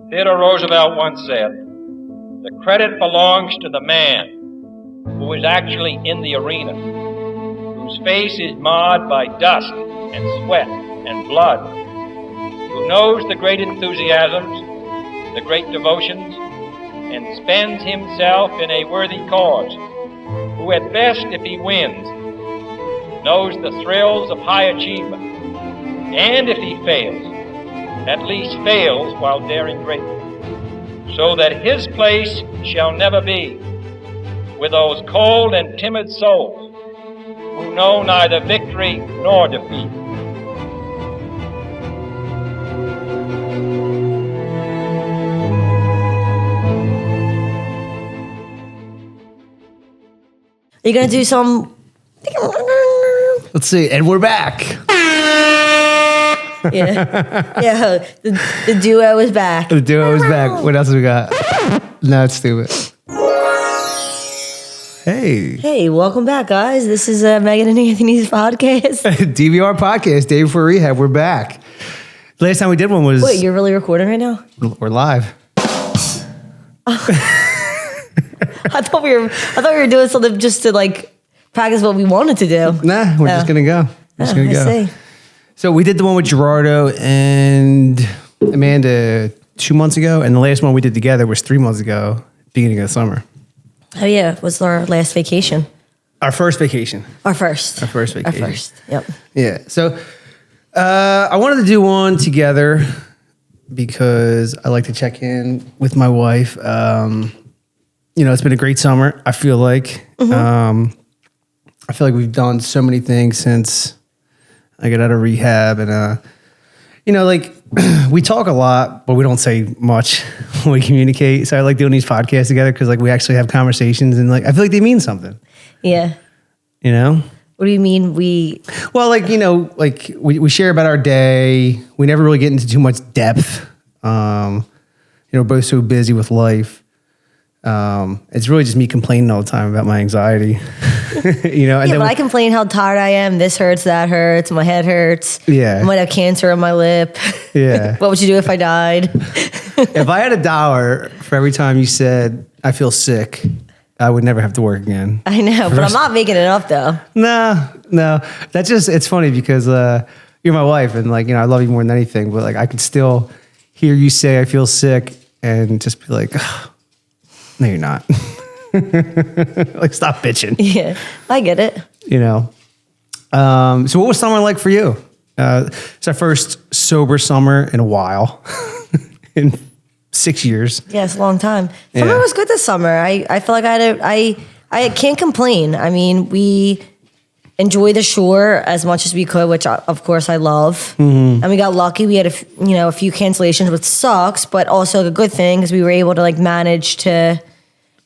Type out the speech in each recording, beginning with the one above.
Theodore Roosevelt once said, "The credit belongs to the man who is actually in the arena, whose face is marred by dust and sweat and blood, who knows the great enthusiasms, the great devotions, and spends himself in a worthy cause, who at best, if he wins, knows the thrills of high achievement, and if he fails, at least fails while daring greatly, so that his place shall never be with those cold and timid souls who know neither victory nor defeat." Are you gonna do some? Let's see, and we're back. Yeah. The duo is back. The duo is back. What else we got? No, it's stupid. Hey, welcome back, guys. This is Meghan and Anthony's podcast. DVR podcast, Day Before Rehab. We're back. Last time we did one was. Wait, you're really recording right now? We're live. I thought we were doing something just to like practice what we wanted to do. Nah, we're just gonna go. I see. So we did the one with Gerardo and Amanda 2 months ago, and the last one we did together was 3 months ago, beginning of the summer. Oh yeah, it was our last vacation. Our first vacation. Our first vacation. Yep. Yeah. So I wanted to do one together because I like to check in with my wife. It's been a great summer. I feel like. I feel like we've done so many things since I got out of rehab, and we talk a lot, but we don't say much when we communicate. So I like doing these podcasts together because like we actually have conversations, and like I feel like they mean something. Yeah. You know? What do you mean we? Well, we share about our day. We never really get into too much depth. Both so busy with life. It's really just me complaining all the time about my anxiety. But I complain how tired I am. This hurts, that hurts, my head hurts. Yeah. I might have cancer on my lip. Yeah. What would you do if I died? If I had $1 for every time you said I feel sick, I would never have to work again. I know, but I'm not making it up though. No. It's funny because you're my wife, and I love you more than anything, but I could still hear you say I feel sick and just be like, oh, no, you're not. Stop bitching. Yeah, I get it. So what was summer like for you? It's our first sober summer in a while, in 6 years. Yeah, it's a long time. Summer was good this summer. I feel like I can't complain. I mean, we enjoy the shore as much as we could, which of course I love. Mm-hmm. And we got lucky. We had a few cancellations, which sucks, but also a good thing because we were able to manage to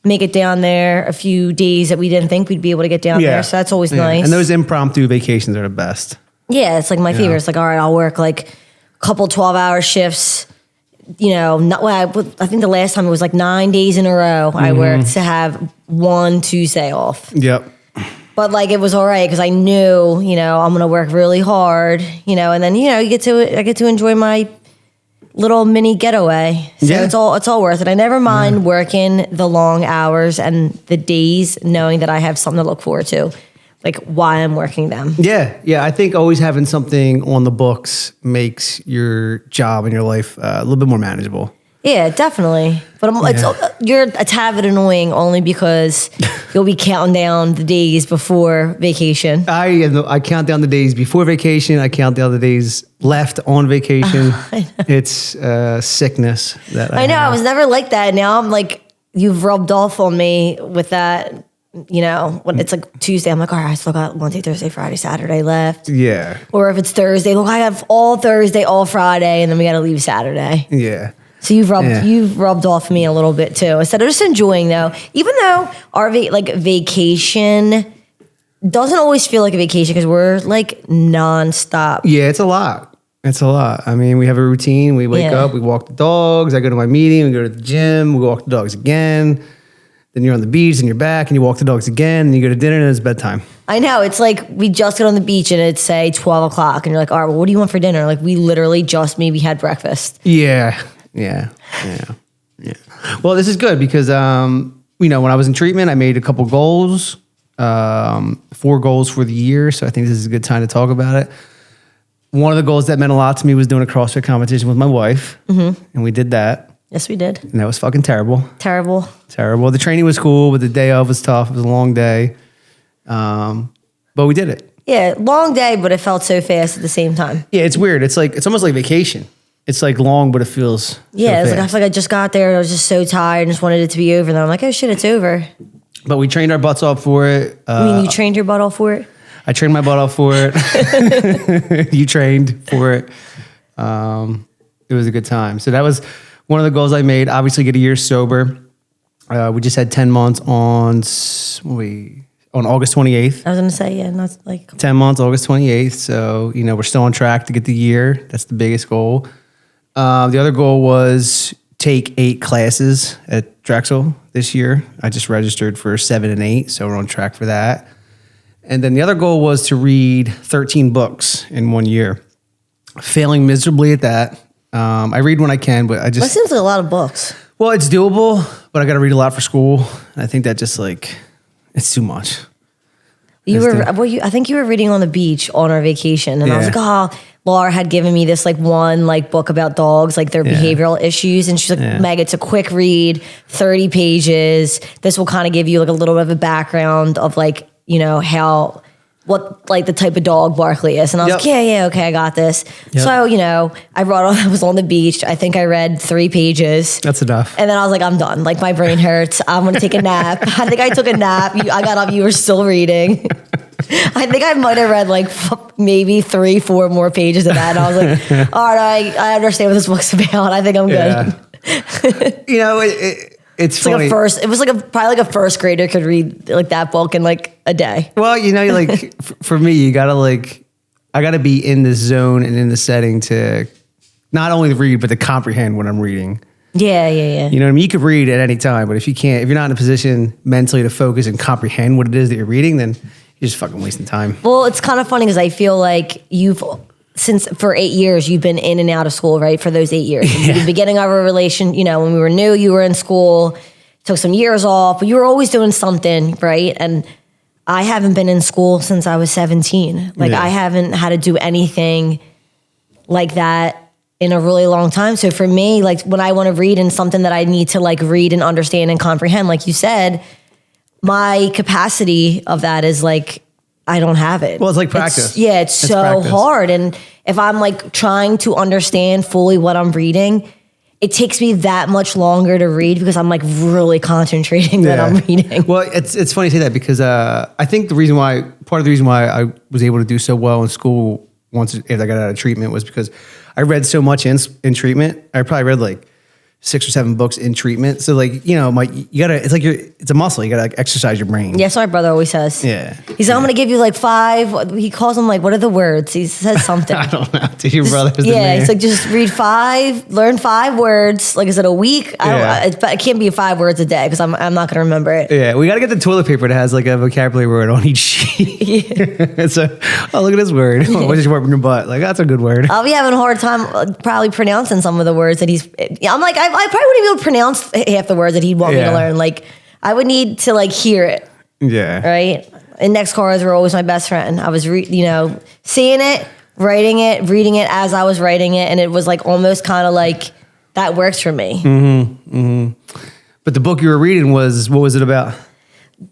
make it down there a few days that we didn't think we'd be able to get down there. So that's always nice. And those impromptu vacations are the best. Yeah, it's my favorite. It's all right, I'll work a couple 12-hour shifts. I think the last time it was 9 days in a row I worked to have one Tuesday off. Yep. But it was all right because I knew, I'm going to work really hard, and then, I get to enjoy my little mini getaway. So it's all worth it. I never mind working the long hours and the days knowing that I have something to look forward to, why I'm working them. Yeah. I think always having something on the books makes your job and your life a little bit more manageable. Yeah, definitely. But you're a tad bit annoying only because you'll be counting down the days before vacation. I count down the days before vacation. I count down the days left on vacation. It's sickness that I know. have. I was never like that. Now I'm you've rubbed off on me with that. When it's Tuesday, I'm all right, I still got Wednesday, Thursday, Friday, Saturday left. Yeah. Or if it's Thursday, I have all Thursday, all Friday, and then we got to leave Saturday. Yeah. So you've rubbed off me a little bit too. Instead of just enjoying though, even though our vacation doesn't always feel like a vacation because we're nonstop. Yeah, it's a lot. I mean, we have a routine. We wake up, we walk the dogs. I go to my meeting, we go to the gym, we walk the dogs again. Then you're on the beach and you're back and you walk the dogs again and you go to dinner and it's bedtime. I know. It's we just got on the beach and it's say 12 o'clock and you're all right, well, what do you want for dinner? We literally just maybe had breakfast. Yeah. Yeah. Well, this is good because, when I was in treatment, I made a couple goals, 4 goals for the year. So I think this is a good time to talk about it. One of the goals that meant a lot to me was doing a CrossFit competition with my wife. And we did that. Yes, we did. And that was fucking terrible. Terrible. The training was cool, but the day of was tough. It was a long day. But we did it. Yeah, long day, but it felt so fast at the same time. Yeah, it's weird. It's almost like vacation. It's like long, but it feels so it's like I fast. feel like I just got there and I was just so tired and just wanted it to be over. And then I'm like, oh shit, it's over. But we trained our butts off for it. You trained your butt off for it? I trained my butt off for it. You trained for it. It was a good time. So that was one of the goals I made. Obviously, get a year sober. We just had 10 months on August 28th. I was gonna say, yeah, not like 10 months, August 28th. So, we're still on track to get the year. That's the biggest goal. The other goal was take 8 classes at Drexel this year. I just registered for 7 and 8, so we're on track for that. And then the other goal was to read 13 books in 1 year. Failing miserably at that. I read when I can, but that seems like a lot of books. Well, it's doable, but I got to read a lot for school. And I think that just it's too much. I think you were reading on the beach on our vacation, and I was like, oh, Laura had given me this one book about dogs, like their behavioral issues, and she's like, Meg, it's a quick read, 30 pages. This will kind of give you a little bit of a background of what the type of dog Barkley is. And I was like, yeah, okay, I got this. Yep. So, I was on the beach. I think I read 3 pages. That's enough. And then I was like, I'm done. My brain hurts. I'm going to take a nap. I think I took a nap. I got up. You were still reading. I think I might have read maybe 3-4 more pages of that. And I was like, all right, I understand what this book's about. I think I'm good. Yeah. It's funny. It was probably a first grader could read that book in a day. Well, for me, you gotta I gotta be in the zone and in the setting to not only read but to comprehend what I'm reading. Yeah. You know what I mean? You could read at any time, but if you're not in a position mentally to focus and comprehend what it is that you're reading, then you're just fucking wasting time. Well, it's kind of funny because I feel like since for 8 years, you've been in and out of school, right? For those 8 years. Yeah. The beginning of our relation, when we were new, you were in school, took some years off, but you were always doing something, right? And I haven't been in school since I was 17. I haven't had to do anything like that in a really long time. So for me, when I want to read and something that I need to read and understand and comprehend, like you said, my capacity of that is I don't have it. Well, it's like practice. It's so practice. Hard. And if I'm trying to understand fully what I'm reading, it takes me that much longer to read because I'm really concentrating that I'm reading. Well, it's funny you say that because I think part of the reason why I was able to do so well in school once after I got out of treatment was because I read so much in treatment. I probably read 6 or 7 books in treatment. So you gotta, it's a muscle. You gotta exercise your brain. Yeah, so my brother always says. Yeah. He's like, I'm gonna give you 5. He calls them what are the words? He says something. I don't know. Dude, your brother's the man. He's just read 5, learn 5 words. Is it a week? It can't be 5 words a day because I'm not gonna remember it. Yeah, we gotta get the toilet paper that has a vocabulary word on each sheet. Yeah. So, look at this word. What's your word in your butt? That's a good word. I'll be having a hard time probably pronouncing some of the words that he's. I'm I probably wouldn't be able to pronounce half the words that he'd want me to learn. I would need to hear it. Yeah. Right? And next cards were always my best friend. I was, seeing it, writing it, reading it as I was writing it. And it was almost kind of that works for me. Mm-hmm. Mm-hmm. But the book you were reading what was it about?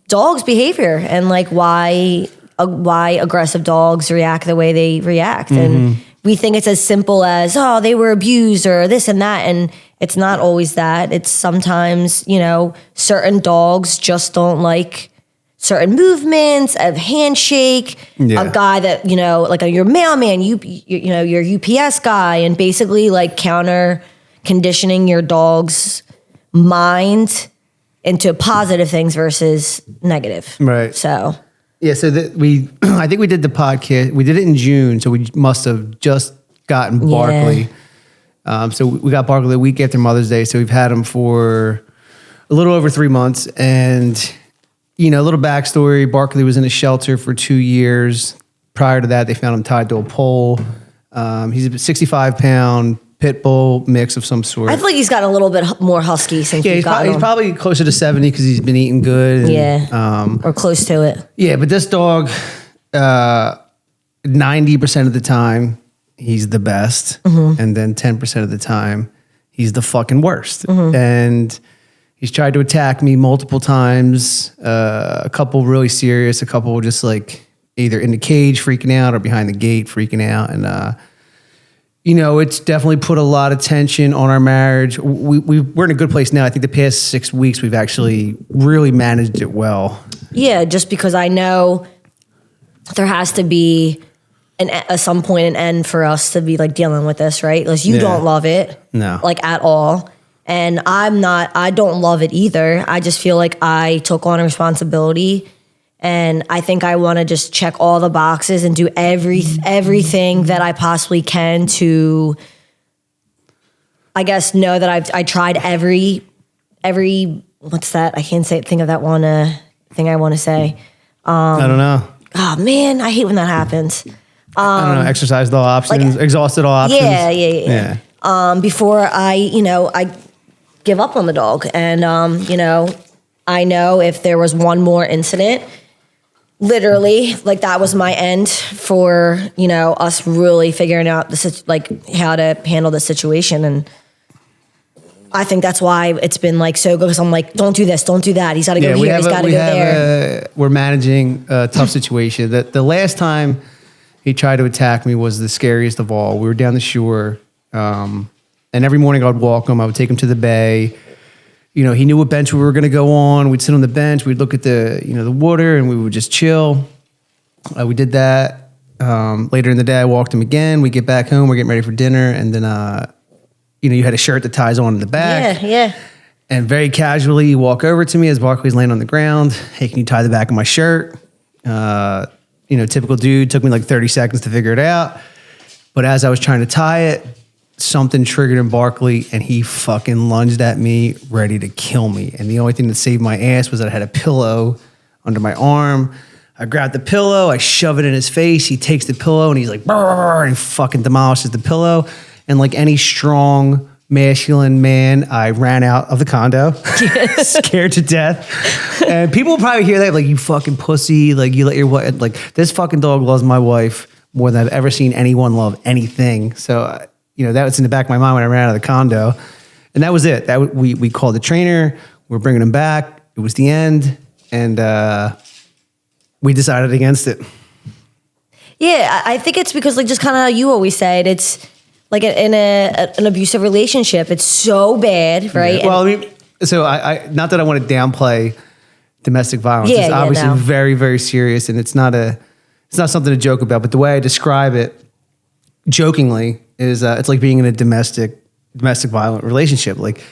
Dogs' behavior and why aggressive dogs react the way they react. Mm-hmm. And we think it's as simple as, they were abused or this and that. And it's not always that. It's sometimes, certain dogs just don't like certain movements, a handshake, a guy that, your mailman, your UPS guy, and basically counter conditioning your dog's mind into positive things versus negative. Right. So. Yeah, so I think we did the podcast. We did it in June, so we must have just gotten Barkley. So we got Barkley the week after Mother's Day, so we've had him for a little over 3 months. And, a little backstory, Barkley was in a shelter for 2 years. Prior to that, they found him tied to a pole. He's a 65-pound pit bull mix of some sort. I feel like he's gotten a little bit more husky since Yeah, we've gotten he's him. probably closer to 70 because he's been eating good. And, or close to it. Yeah, but this dog, 90% of the time, he's the best. And then 10% of the time, he's the fucking worst. And he's tried to attack me multiple times. A couple really serious, a couple just like either in the cage freaking out or behind the gate freaking out. And, you know, it's definitely put a lot of tension on our marriage. We're in a good place now. I think the past 6 weeks, we've actually really managed it well. Yeah, just because I know there has to be at some point an end for us to be like dealing with this, right? Like you don't love it, No, like at all, and I don't love it either. I just feel like I took on a responsibility, and I think I want to just check all the boxes and do everything that I possibly can to, I guess, know that I tried every what's that? I can't think of that one thing I want to say. I don't know. Oh man, I hate when that happens. I don't know. Exercised all options, exhausted all options. Yeah. Before I give up on the dog, and I know if there was one more incident, literally, like that was my end for us really figuring out how to handle the situation. And I think that's why it's been like so good, because I'm like, don't do this, don't do that. He's got to go here. He's got to go there. We're managing a tough situation. The last time he tried to attack me was the scariest of all. We were down the shore, and every morning I would walk him. I would take him to the bay. You know, he knew what bench we were going to go on. We'd sit on the bench. We'd look at the water, and we would just chill. We did that. Later in the day, I walked him again. We get back home. We're getting ready for dinner, and then you had a shirt that ties on in the back. Yeah. And very casually, you walk over to me as Barkley's laying on the ground. Hey, can you tie the back of my shirt? Typical dude. Took me like 30 seconds to figure it out. But as I was trying to tie it, something triggered in Barkley, and he fucking lunged at me, ready to kill me. And the only thing that saved my ass was that I had a pillow under my arm. I grabbed the pillow, I shove it in his face. He takes the pillow, and he's like, brrr, and he fucking demolishes the pillow. And like any strong, masculine man, I ran out of the condo, scared to death. And people will probably hear that, like, you fucking pussy, like, you let your wife, like, this fucking dog loves my wife more than I've ever seen anyone love anything. So, that was in the back of my mind when I ran out of the condo. And that was it. We called the trainer, we're bringing him back. It was the end. And we decided against it. Yeah, I think it's because, like, just kind of how you always said, it's like in an abusive relationship, it's so bad, right? Yeah. Well, I not that I want to downplay domestic violence. It's obviously very, very serious, and it's not something to joke about. But the way I describe it, jokingly, is it's like being in a domestic violent relationship. Like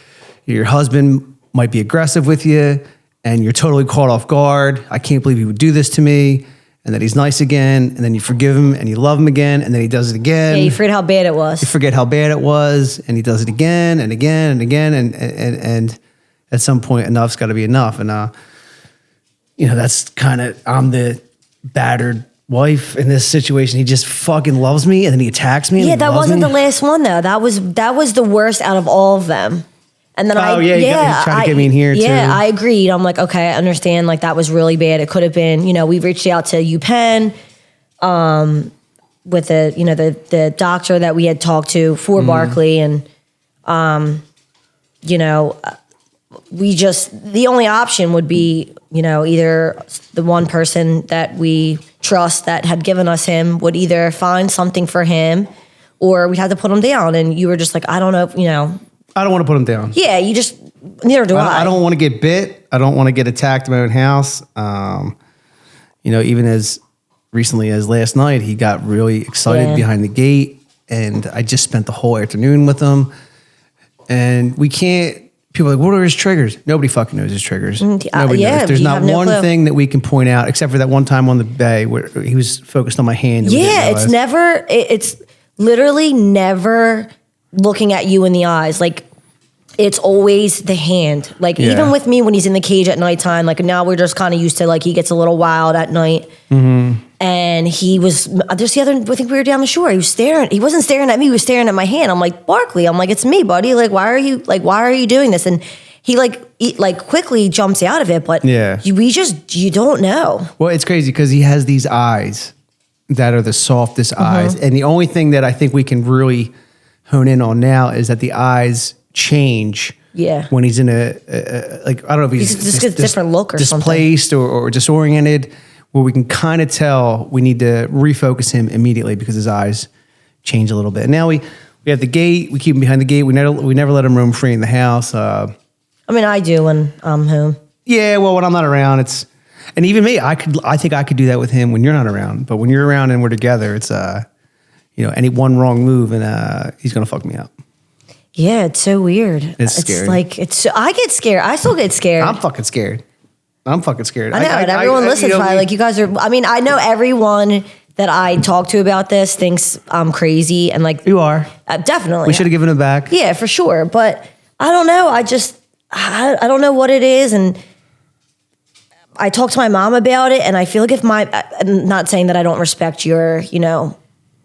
your husband might be aggressive with you, and you're totally caught off guard. I can't believe he would do this to me. And then he's nice again, and then you forgive him, and you love him again, and then he does it again. Yeah, you forget how bad it was. You forget how bad it was, and he does it again and again and again, and at some point, enough's got to be enough. And that's kind of, I'm the battered wife in this situation. He just fucking loves me, and then he attacks me. Yeah, that wasn't the last one though. That was the worst out of all of them. And then he tried to get me in here too. Yeah, I agreed. I'm like, okay, I understand. Like that was really bad. It could have been, we reached out to UPenn, with the doctor that we had talked to for Barkley, and the only option would be, either the one person that we trust that had given us him would either find something for him, or we'd have to put him down. And you were just like, I don't know if, I don't want to put him down. Yeah, neither do I. I don't want to get bit. I don't want to get attacked in my own house. Even as recently as last night, he got really excited behind the gate, and I just spent the whole afternoon with him. And people are like, what are his triggers? Nobody fucking knows his triggers. Nobody knows. There's not one thing that we can point out, except for that one time on the bay where he was focused on my hand. Yeah, it's literally never looking at you in the eyes. Like, it's always the hand. Like, even with me when he's in the cage at nighttime, like now we're just kind of used to, like, he gets a little wild at night. Mm-hmm. And he was just the other. I think we were down the shore. He was staring. He wasn't staring at me. He was staring at my hand. I'm like, Barkley. I'm like, it's me, buddy. Like, why are you doing this? And he quickly jumps out of it. But you don't know. Well, it's crazy because he has these eyes that are the softest eyes, and the only thing that I think we can really hone in on now is that the eyes change. Yeah. When he's in a I don't know if he's just gets a different look or displaced something. or disoriented. Where we can kind of tell we need to refocus him immediately because his eyes change a little bit. And now we have the gate. We keep him behind the gate. We never let him roam free in the house. I mean, I do when I'm home. Yeah, well, when I'm not around, and even me. I think I could do that with him when you're not around. But when you're around and we're together, it's any one wrong move and he's gonna fuck me up. Yeah, it's so weird. It's scary. I get scared. I still get scared. I'm fucking scared. I know, and everyone listens probably like you guys are. I mean, I know everyone that I talk to about this thinks I'm crazy and like you are. Definitely. We should have given it back. Yeah, for sure. But I don't know. I don't know what it is, and I talked to my mom about it, and I feel like I'm not saying that I don't respect your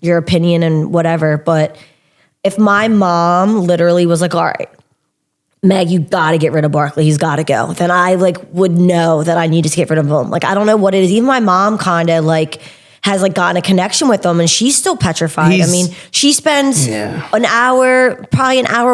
opinion and whatever, but if my mom literally was like, all right, Meg, you gotta get rid of Barkley. He's gotta go. Then I would know that I need to get rid of him. I don't know what it is. Even my mom kind of has gotten a connection with him, and she's still petrified. I mean, she spends an hour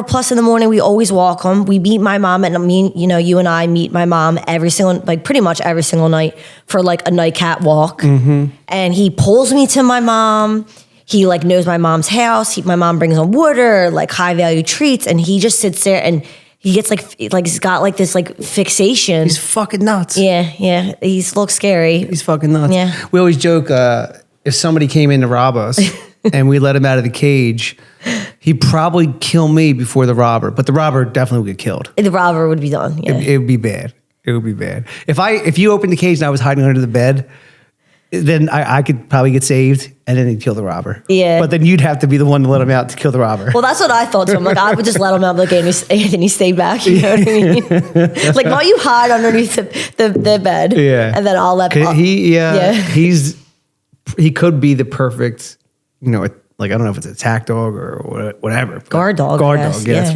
plus in the morning. We always walk him. We meet my mom, and you and I meet my mom pretty much every single night for a nightcap walk. Mm-hmm. And he pulls me to my mom. He knows my mom's house. My mom brings him water, high value treats, and he just sits there and he gets he's got this fixation. He's fucking nuts. Yeah. He looks scary. He's fucking nuts. Yeah. We always joke if somebody came in to rob us and we let him out of the cage, he'd probably kill me before the robber, but the robber definitely would get killed. The robber would be done. Yeah. It would be bad. It would be bad. If you opened the cage and I was hiding under the bed, then I could probably get saved and then he'd kill the robber. Yeah. But then you'd have to be the one to let him out to kill the robber. Well, that's what I thought. So I'm I would just let him out. Anthony, stay back. You know what I mean? While you hide underneath the bed. Yeah. And then I'll let he could be the perfect, I don't know if it's a attack dog or whatever. Guard dog. Yeah.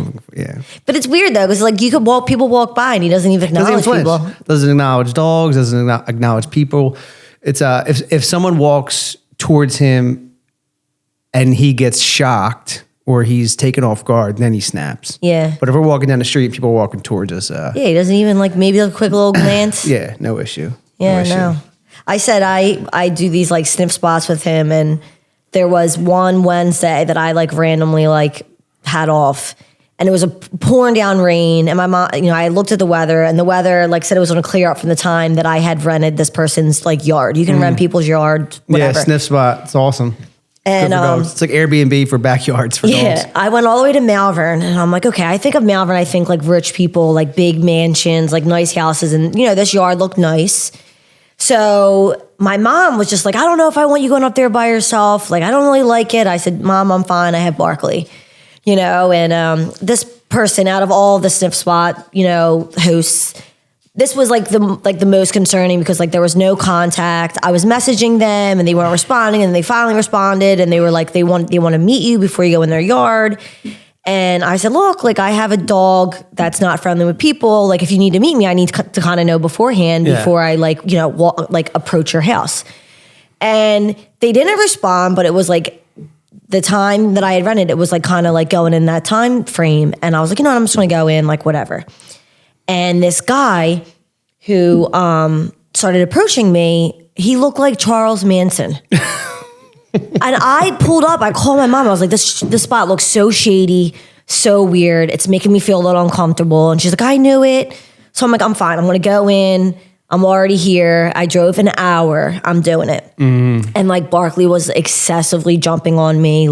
But it's weird though, because people walk by and he doesn't even acknowledge people. Doesn't acknowledge dogs, doesn't acknowledge people. It's if someone walks towards him and he gets shocked or he's taken off guard, then he snaps. Yeah. But if we're walking down the street, people are walking towards us. He doesn't even maybe a quick little glance. Yeah, no issue. Yeah, no. I said I do these sniff spots with him, and there was one Wednesday that I randomly had off. And it was a pouring down rain, and my mom, I looked at the weather, and the weather said it was going to clear up from the time that I had rented this person's yard. You can rent people's yard, whatever. Yeah, sniff spot. It's awesome. And it's like Airbnb for backyards for dogs. Yeah, I went all the way to Malvern, and I'm like, okay, I think of Malvern, I think rich people, big mansions, nice houses, and this yard looked nice. So my mom was just I don't know if I want you going up there by yourself. I don't really like it. I said, Mom, I'm fine. I have Barkley. And this person out of all the sniff spot, hosts, this was the most concerning because there was no contact. I was messaging them and they weren't responding, and they finally responded and they were they want to meet you before you go in their yard. And I said, look, I have a dog that's not friendly with people. If you need to meet me, I need to kind of know beforehand before I approach your house. And they didn't respond, but it was the time that I had rented, it was kind of going in that time frame. And I was I'm just going to go in, whatever. And this guy who started approaching me, he looked like Charles Manson. And I pulled up, I called my mom. I was like, this spot looks so shady, so weird. It's making me feel a little uncomfortable. And she's like, I knew it. So I'm like, I'm fine. I'm going to go in. I'm already here. I drove an hour. I'm doing it. Mm. And Barkley was excessively jumping on me,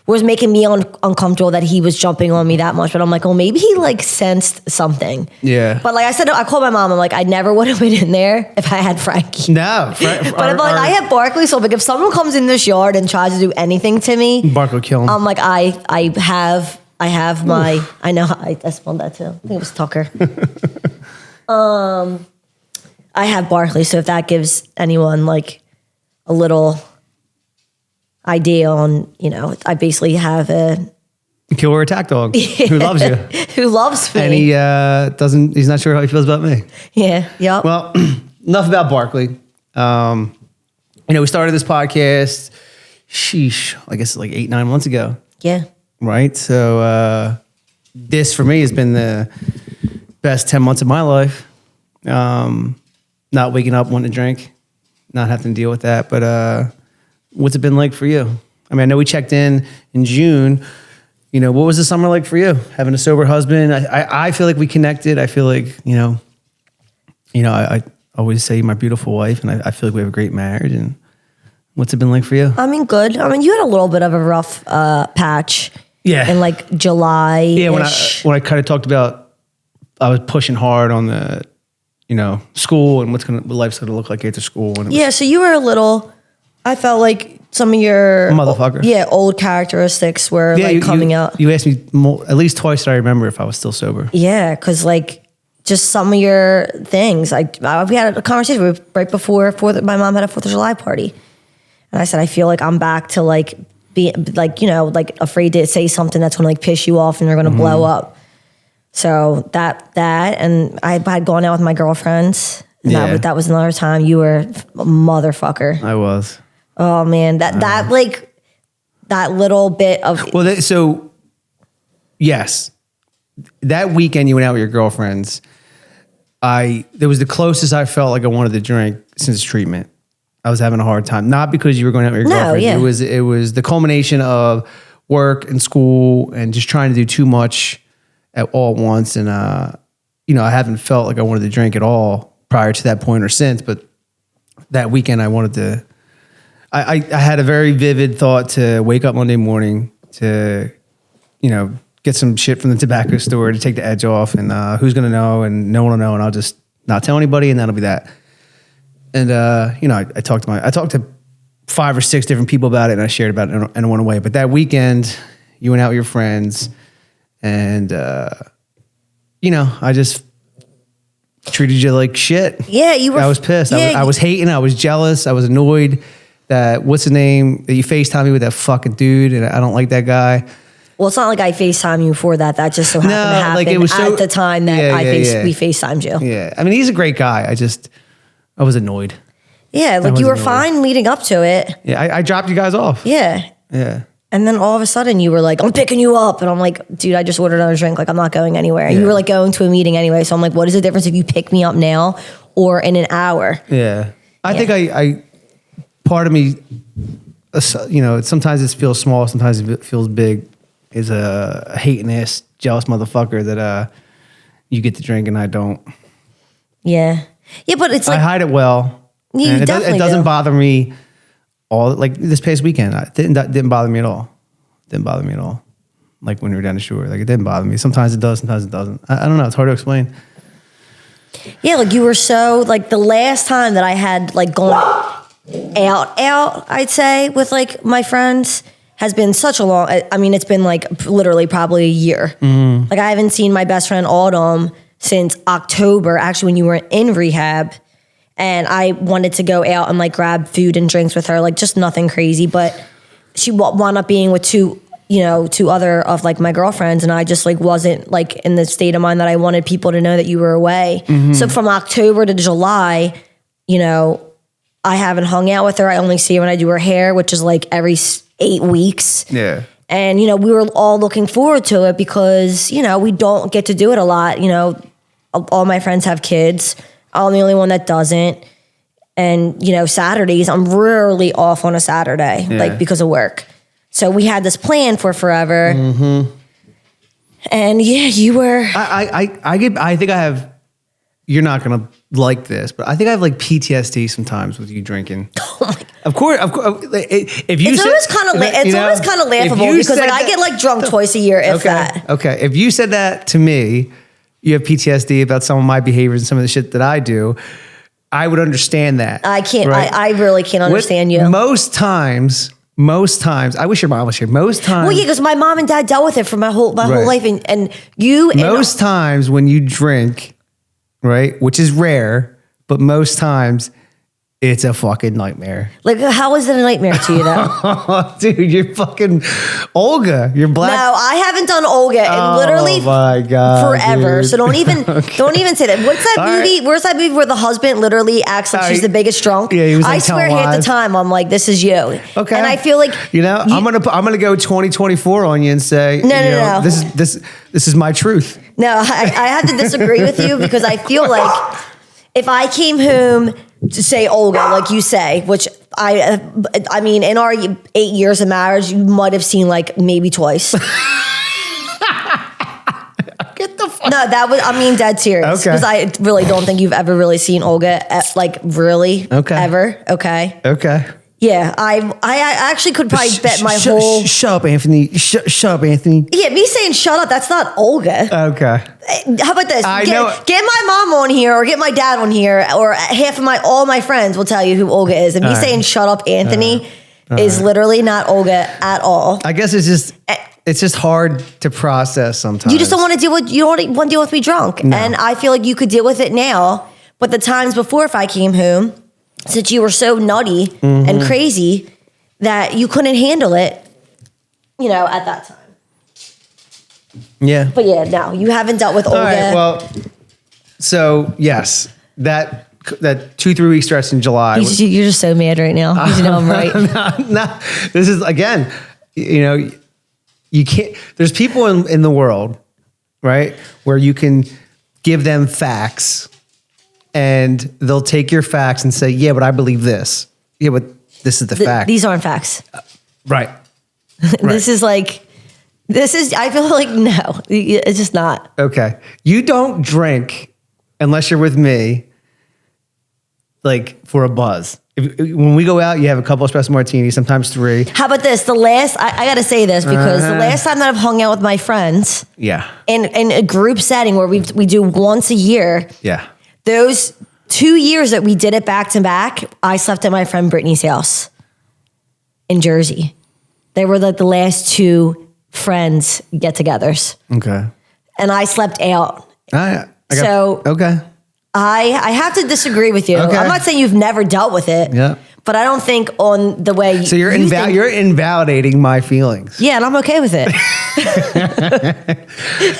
was making me uncomfortable that he was jumping on me that much. But I'm like, well, maybe he sensed something. Yeah. But I said, I called my mom. I'm like, I never would have been in there if I had Frankie. No. But I have Barkley, so if someone comes in this yard and tries to do anything to me, Barkley will kill him. I'm like, I have my. Oof. I know. I spelled that too. I think it was Tucker. I have Barkley, so if that gives anyone a little idea on, I basically have a killer attack dog who loves you. Who loves me. And he's not sure how he feels about me. Yeah. Yep. Well, enough about Barkley. We started this podcast, I guess like 8-9 months ago. Yeah. Right. So, this for me has been the best 10 months of my life. Not waking up wanting to drink, not having to deal with that. But, what's it been like for you? I mean, I know we checked in June. What was the summer like for you? Having a sober husband. I feel like we connected. I feel like, I always say my beautiful wife, and I feel like we have a great marriage. And what's it been like for you? I mean, good. I mean, you had a little bit of a rough patch. Yeah. In like July. Yeah. When I kind of talked about, I was pushing hard on the, school and what life's going to look like after school. And so you were a little, I felt like some of your motherfucker. Old characteristics were coming out. You asked me at least twice that I remember if I was still sober. Yeah, because just some of your things. We had a conversation right before my mom had a 4th of July party, and I said I feel like I'm back to be afraid to say something that's going to piss you off and you're going to blow up. So that and I had gone out with my girlfriends. And that was another time you were a motherfucker. I was. Oh man, that little bit of yes, that weekend you went out with your girlfriends. There was the closest I felt like I wanted to drink since treatment. I was having a hard time, not because you were going out with your girlfriends. Yeah. It was the culmination of work and school and just trying to do too much all at once. And I haven't felt like I wanted to drink at all prior to that point or since. But that weekend I wanted to. I had a very vivid thought to wake up Monday morning to, get some shit from the tobacco store to take the edge off, and who's going to know, and no one will know, and I'll just not tell anybody, and that'll be that. And, I talked to 5 or 6 different people about it, and I shared about it, and it went away. But that weekend, you went out with your friends, and, I just treated you like shit. Yeah, you were. I was pissed. Yeah, I was hating. I was jealous. I was annoyed that, what's his name, that you FaceTime me with that fucking dude, and I don't like that guy. Well, it's not like I FaceTime you for that. That just so happened to happen it was at the time that we FaceTimed you. Yeah. I mean, he's a great guy. I was annoyed. Yeah, you were fine leading up to it. Yeah, I dropped you guys off. Yeah. Yeah. And then all of a sudden you were like, I'm picking you up. And I'm like, dude, I just ordered another drink. I'm not going anywhere. And you were going to a meeting anyway. So I'm like, what is the difference if you pick me up now or in an hour? Yeah. I think I part of me, sometimes it feels small, sometimes it feels big, is a hating ass, jealous motherfucker that you get to drink and I don't. Yeah. Yeah, but it's I hide it well. Yeah, and it doesn't bother me all, like this past weekend. It didn't bother me at all. Didn't bother me at all. Like when we were down the shore, it didn't bother me. Sometimes it does, sometimes it doesn't. I don't know. It's hard to explain. Yeah, you were so, the last time that I had gone out, I'd say, with my friends has been such a long, it's been literally probably a year. Mm. I haven't seen my best friend Autumn since October, actually when you were in rehab, and I wanted to go out and grab food and drinks with her, just nothing crazy, but she wound up being with two other of my girlfriends, and I just wasn't in the state of mind that I wanted people to know that you were away. Mm-hmm. So from October to July, I haven't hung out with her. I only see her when I do her hair, which is every 8 weeks. Yeah. And, we were all looking forward to it because, we don't get to do it a lot. All my friends have kids. I'm the only one that doesn't. And, Saturdays, I'm rarely off on a Saturday, because of work. So we had this plan for forever. Mm-hmm. And yeah, you were. I think I have, you're not going to like this, but I think I have PTSD sometimes with you drinking. Oh my God. Of course. If you it's always kind of laughable because I get drunk twice a year, if that. Okay. If you said that to me, you have PTSD about some of my behaviors and some of the shit that I do, I would understand that. I can't. Right? I really can't understand you. Most times, I wish your mom was here. Most times. Well, yeah, because my mom and dad dealt with it for my whole life, and you. Most times when you drink, right, which is rare, but most times It's a fucking nightmare. Like, how is it a nightmare to you, though? Dude, you're fucking Olga. You're black. No, I haven't done Olga in literally my God, forever. dude. So don't even say that. What's that movie? Right. Where's that movie where the husband literally acts like she's the biggest drunk? Yeah, he was I like swear telling half the lies. time I'm like, this is you. Okay. And I feel like I'm gonna go 2024 on you and say No. This is my truth. No, I have to disagree with you because I feel like if I came home to say Olga, like you say, which I mean, in our 8 years of marriage, you might have seen like maybe twice. Get the fuck. No, dead serious. Okay. Because I really don't think you've ever really seen Olga, like really, ever. Okay. Okay. Yeah, I actually could probably bet my whole. Shut up, Anthony. Shut up, Anthony. Yeah, me saying shut up, that's not Olga. Okay. How about this? I know. Get my mom on here or get my dad on here or half of all my friends will tell you who Olga is. And me saying shut up, Anthony is literally not Olga at all. I guess it's just hard to process sometimes. You just don't want to deal with me drunk. No. And I feel like you could deal with it now. But the times before, if I came home, since you were so nutty and crazy that you couldn't handle it, at that time. Yeah. But yeah, no, you haven't dealt with Olga. All right, well, so yes, that 2-3 week stretch in July. You're just so mad right now. You know I'm right. No, this is again, you can't. There's people in the world, right, where you can give them facts, and they'll take your facts and say, "Yeah, but I believe this." Yeah, but this is the fact. These aren't facts. Right. This is. I feel like no, it's just not. Okay. You don't drink unless you're with me, like for a buzz. When we go out, you have a couple espresso martinis, sometimes 3. How about this? I got to say this because the last time that I've hung out with my friends, Yeah. in a group setting where we do once a year, Yeah. those 2 years that we did it back to back, I slept at my friend Brittany's house in Jersey. They were like the last 2 friends get-togethers, Okay. and I slept out. Okay. I have to disagree with you. Okay. I'm not saying you've never dealt with it. Yeah. But I don't think on the way. So you're invalidating my feelings. Yeah, and I'm okay with it.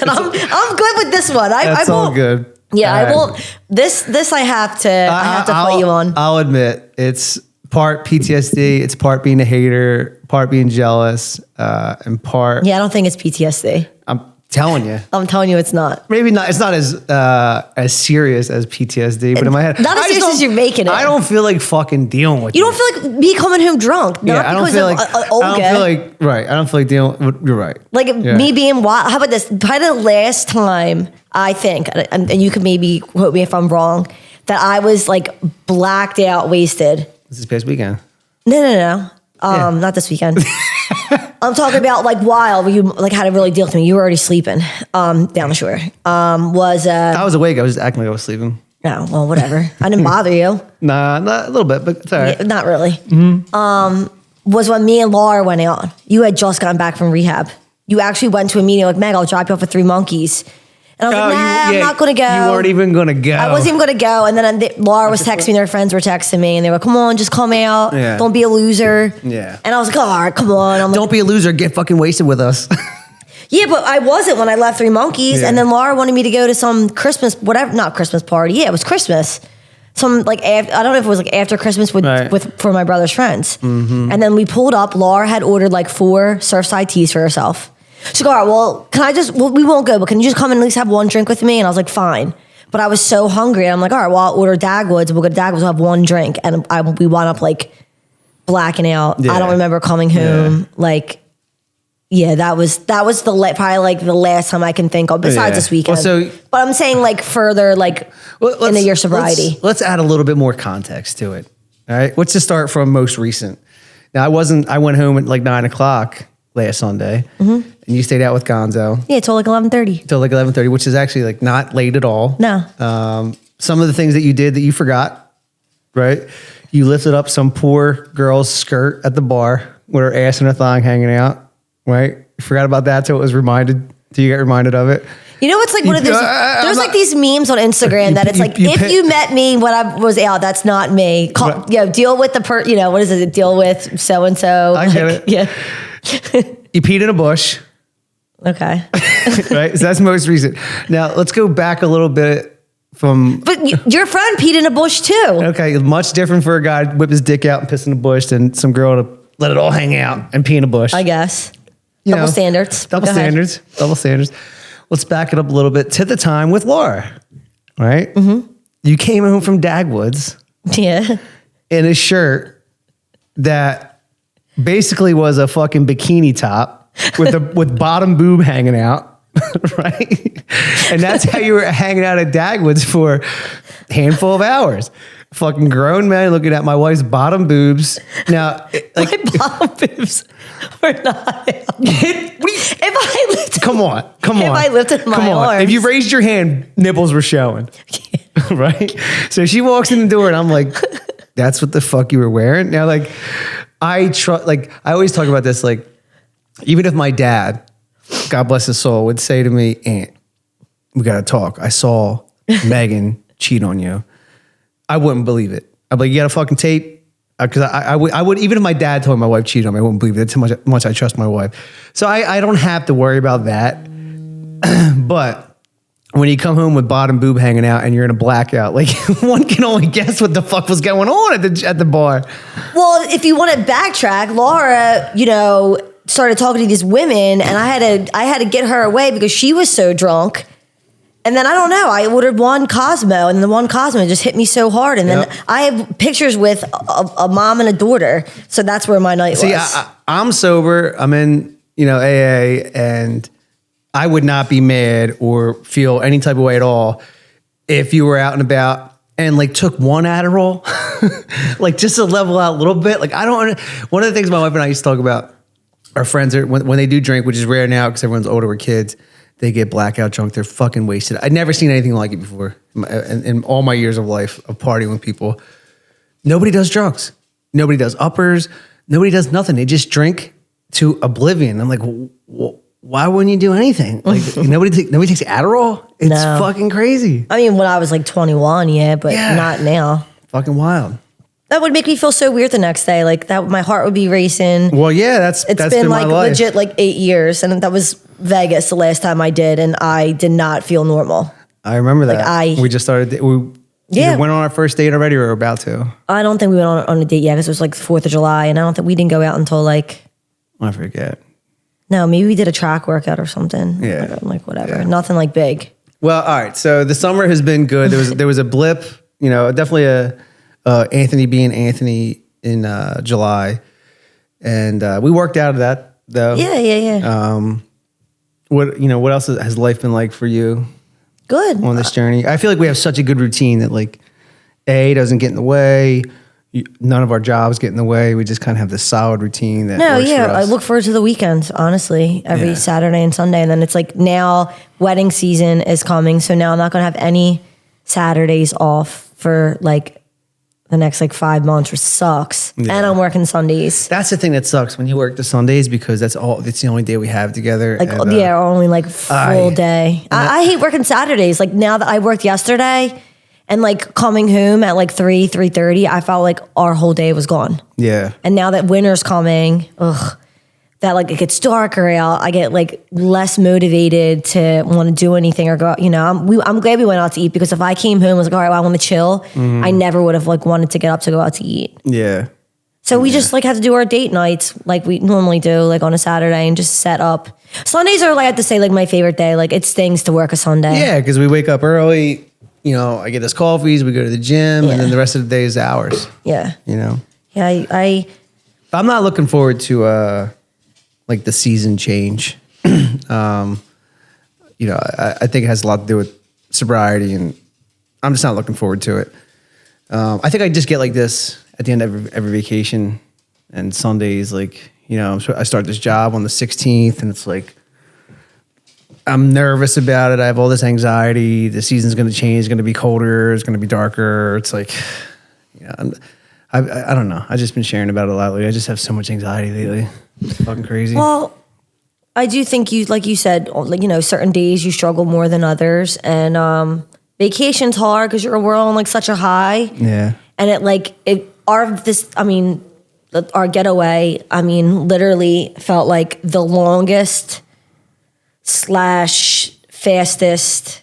And I'm good with this one. That's all good. Yeah, all I right. won't. This I have to fight you on. I'll admit it's part PTSD. It's part being a hater, part being jealous, and part. Yeah, I don't think it's PTSD. I'm telling you. I'm telling you, it's not. Maybe not. It's not as serious as PTSD, but in my head, Not as serious as you're making it. I don't feel like fucking dealing with. You don't feel like me coming home drunk. Not I don't because feel of like. Olga. I don't feel like. Right. I don't feel like dealing. You're right. Like me being wild. How about this? Probably the last time I think, and you can maybe quote me if I'm wrong, that I was like blacked out, wasted. This is past weekend. No. Not this weekend. I'm talking about like wild, where you like had to really deal with me. You were already sleeping down the shore. I was awake. I was just acting like I was sleeping. No, well, whatever. I didn't bother you. Nah, not a little bit, but it's all right. Yeah, not really. Mm-hmm. Was when me and Laura went out. You had just gotten back from rehab. You actually went to a meeting like, Meg, I'll drop you off with 3 monkeys. And I was like, I'm not going to go. You weren't even going to go. I wasn't even going to go. And then Laura was texting me, their friends were texting me, and they were like, come on, just come out. Yeah. Don't be a loser. Yeah. And I was like, all right, come on. I'm like, Don't be a loser. Get fucking wasted with us. yeah, but I wasn't when I left 3 Monkeys. Yeah. And then Laura wanted me to go to some Christmas, not Christmas party. Yeah, it was Christmas. Some like, I don't know if it was like after Christmas for my brother's friends. Mm-hmm. And then we pulled up. Laura had ordered like 4 Surfside teas for herself. She go, all right, well, we won't go, but can you just come and at least have 1 drink with me? And I was like, fine. But I was so hungry. And I'm like, all right, well, I'll order Dagwoods. We'll go to Dagwoods. We'll have 1 drink. And we wound up like blacking out. Yeah. I don't remember coming home. Yeah. Like, yeah, that was probably like the last time I can think of besides this weekend. Well, but I'm saying like further, like in your sobriety. Let's add a little bit more context to it. All right. Let's just start from most recent. Now I went home at like 9:00 last Sunday, and you stayed out with Gonzo. Yeah, till like 11:30. Till like 11:30, which is actually like not late at all. No. Some of the things that you did that you forgot, right? You lifted up some poor girl's skirt at the bar with her ass and her thong hanging out, right? You forgot about that till you got reminded of it. You know, it's like one of those. There's like these memes on Instagram that it's like, if you met me when I was out, that's not me. Deal with the what is it? Deal with so and so. I get it. Yeah. You peed in a bush. Okay. Right. So that's most recent. Now let's go back a little bit. But your friend peed in a bush too. Okay, much different for a guy to whip his dick out and piss in a bush than some girl to let it all hang out and pee in a bush. I guess. You Double know, standards. Double standards. Double standards. Let's back it up a little bit to the time with Laura. Right? Mm-hmm. You came home from Dagwoods. Yeah. In a shirt that basically was a fucking bikini top with bottom boob hanging out. Right? And that's how you were hanging out at Dagwoods for a handful of hours. Fucking grown men looking at my wife's bottom boobs. Now, my bottom boobs were not. If I lifted, come on. If I lifted my arms. If you raised your hand, nipples were showing. Right? So she walks in the door and I'm like, that's what the fuck you were wearing? Now, like, I always talk about this, like, even if my dad, God bless his soul, would say to me, Aunt, we got to talk. I saw Meghan cheat on you. I wouldn't believe it. I'd be like, you got a fucking tape? Because I would, even if my dad told me my wife cheated on me, I wouldn't believe it. That's how much I trust my wife. So I don't have to worry about that. But when you come home with bottom boob hanging out and you're in a blackout, like one can only guess what the fuck was going on at the bar. Well, if you want to backtrack, Laura, started talking to these women, and I had to get her away because she was so drunk. And then I don't know, I ordered one Cosmo, and the one Cosmo just hit me so hard. And then I have pictures with a mom and a daughter, so that's where my night was. I'm sober. I'm in AA, and I would not be mad or feel any type of way at all if you were out and about and like took one Adderall, like just to level out a little bit. Like one of the things my wife and I used to talk about. Our friends are when they do drink, which is rare now because everyone's older with kids, they get blackout drunk. They're fucking wasted. I'd never seen anything like it before in all my years of life of partying with people. Nobody does drugs. Nobody does uppers. Nobody does nothing. They just drink to oblivion. I'm like, why wouldn't you do anything? Like nobody takes Adderall. It's fucking crazy. I mean, when I was like 21, but not now. Fucking wild. That would make me feel so weird the next day. Like that, my heart would be racing. Well, yeah, that's been like my life. Legit like 8 years, and that was Vegas the last time I did, and I did not feel normal. I remember that. We just started. We went on our first date already, or we were about to. I don't think we went on a date yet because it was like 4th of July, and I don't think we didn't go out until like. I forget. No, maybe we did a track workout or something. Yeah, like whatever. Yeah. Nothing like big. Well, all right. So the summer has been good. There was a blip. Definitely a. Anthony being Anthony in July, and we worked out of that though. Yeah. What else has life been like for you? Good on this journey. I feel like we have such a good routine that like A doesn't get in the way. None of our jobs get in the way. We just kind of have this solid routine that works for us. I look forward to the weekends, honestly, every Saturday and Sunday. And then it's like now wedding season is coming, so now I'm not gonna have any Saturdays off for like the next like 5 months, which sucks. Yeah. And I'm working Sundays. That's the thing that sucks when you work the Sundays because it's the only day we have together. Like only like full day. I hate working Saturdays. Like now that I worked yesterday and like coming home at like 3:30, I felt like our whole day was gone. Yeah. And now that winter's coming, that like it gets darker out, I get like less motivated to want to do anything or go out. I'm glad we went out to eat because if I came home and was like, all right, well, I want to chill, I never would have like wanted to get up to go out to eat. Yeah. So we just like have to do our date nights like we normally do, like on a Saturday, and just set up. Sundays are like I have to say like my favorite day. Like it stings to work a Sunday. Yeah, because we wake up early. I get us coffees. We go to the gym, and then the rest of the day is ours. Yeah. Yeah. I'm not looking forward to like the season change. I think it has a lot to do with sobriety, and I'm just not looking forward to it. I think I just get like this at the end of every vacation and Sundays, like, I start this job on the 16th and it's like, I'm nervous about it. I have all this anxiety. The season's going to change. It's going to be colder. It's going to be darker. It's like, I don't know. I've just been sharing about it a lot lately. I just have so much anxiety lately. It's fucking crazy. Well, I do think you, like you said, like, certain days you struggle more than others, and vacation's hard because we're on like such a high. Yeah. And our getaway, literally felt like the longest / fastest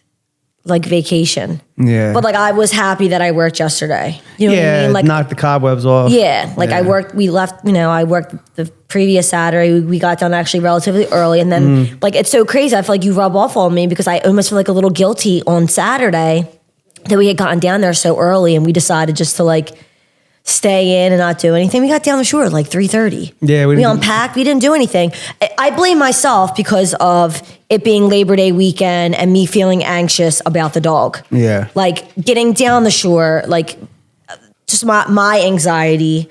like vacation. Yeah. But like I was happy that I worked yesterday. You know what I mean? Like knock the cobwebs off. Yeah. Like I worked the previous Saturday. We got done actually relatively early. And then like it's so crazy. I feel like you rub off on me because I almost feel like a little guilty on Saturday that we had gotten down there so early and we decided just to like stay in and not do anything. We got down the shore at like 3:30. Yeah, we unpacked. We didn't do anything. I blame myself because of it being Labor Day weekend and me feeling anxious about the dog. Yeah. Like getting down the shore, like just my anxiety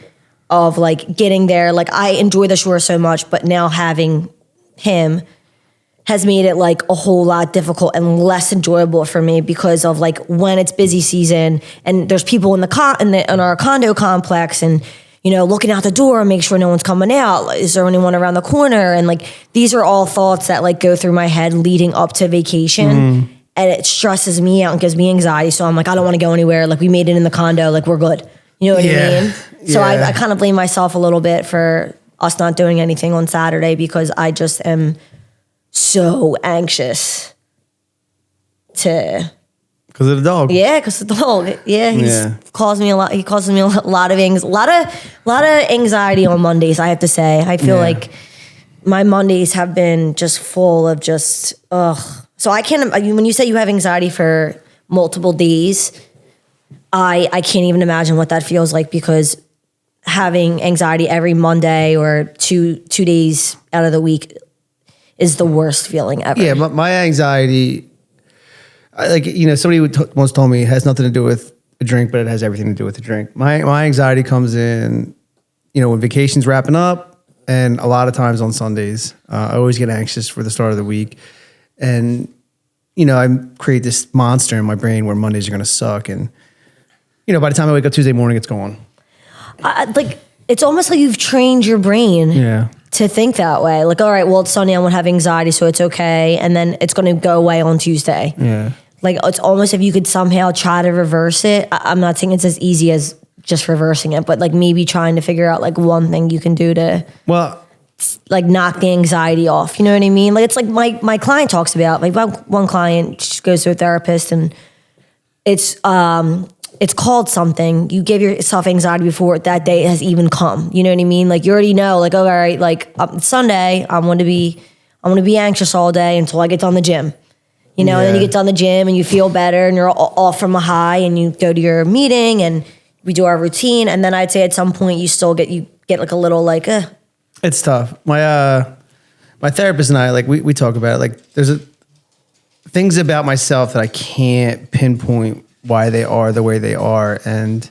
of like getting there. Like I enjoy the shore so much, but now having him has made it like a whole lot difficult and less enjoyable for me because of like when it's busy season and there's people in our condo complex and looking out the door and make sure no one's coming out. Is there anyone around the corner? And like these are all thoughts that like go through my head leading up to vacation, and it stresses me out and gives me anxiety. So I'm like, I don't want to go anywhere. Like we made it in the condo. Like we're good. You know what I mean? So I kind of blame myself a little bit for us not doing anything on Saturday because I just am so anxious to. Because of the dog. Yeah, because the dog. Yeah, he causes me a lot. He causes me a lot of anxiety on Mondays. I have to say, I feel like my Mondays have been just full of just ugh. So I can't. When you say you have anxiety for multiple days, I can't even imagine what that feels like because having anxiety every Monday or two days out of the week is the worst feeling ever. Yeah, my anxiety, somebody once told me it has nothing to do with a drink, but it has everything to do with the drink. My anxiety comes in, when vacation's wrapping up, and a lot of times on Sundays. I always get anxious for the start of the week. And, I create this monster in my brain where Mondays are going to suck. And, by the time I wake up Tuesday morning, it's gone. It's almost like you've trained your brain to think that way. Like, all right, well, it's Sunday, I won't have anxiety, so it's okay. And then it's going to go away on Tuesday. Yeah. Like, it's almost if you could somehow try to reverse it. I'm not saying it's as easy as just reversing it, but like maybe trying to figure out like one thing you can do to like knock the anxiety off. You know what I mean? Like, it's like my client talks about, like one client she goes to a therapist and it's called something. You give yourself anxiety before that day has even come. You know what I mean? Like you already know, like, oh, all right, like Sunday, I'm going to be anxious all day until I get done the gym. And then you get done the gym and you feel better and you're off from a high and you go to your meeting and we do our routine. And then I'd say at some point you get like a little like, It's tough. My therapist and I, like we talk about it. Like there's things about myself that I can't pinpoint why they are the way they are. And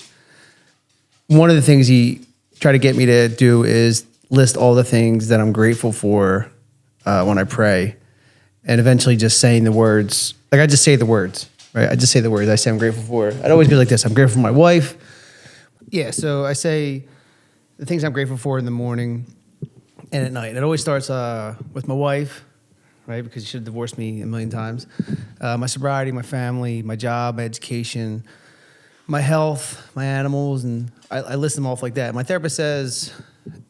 one of the things he tried to get me to do is list all the things that I'm grateful for when I pray, and eventually just saying the words. Like I just say the words, right? I just say the words I say I'm grateful for. I'd always be like this. I'm grateful for my wife. Yeah, so I say the things I'm grateful for in the morning and at night. It always starts with my wife, right? Because she should have divorced me a million times. My sobriety, my family, my job, my education, my health, my animals, and I list them off like that. My therapist says,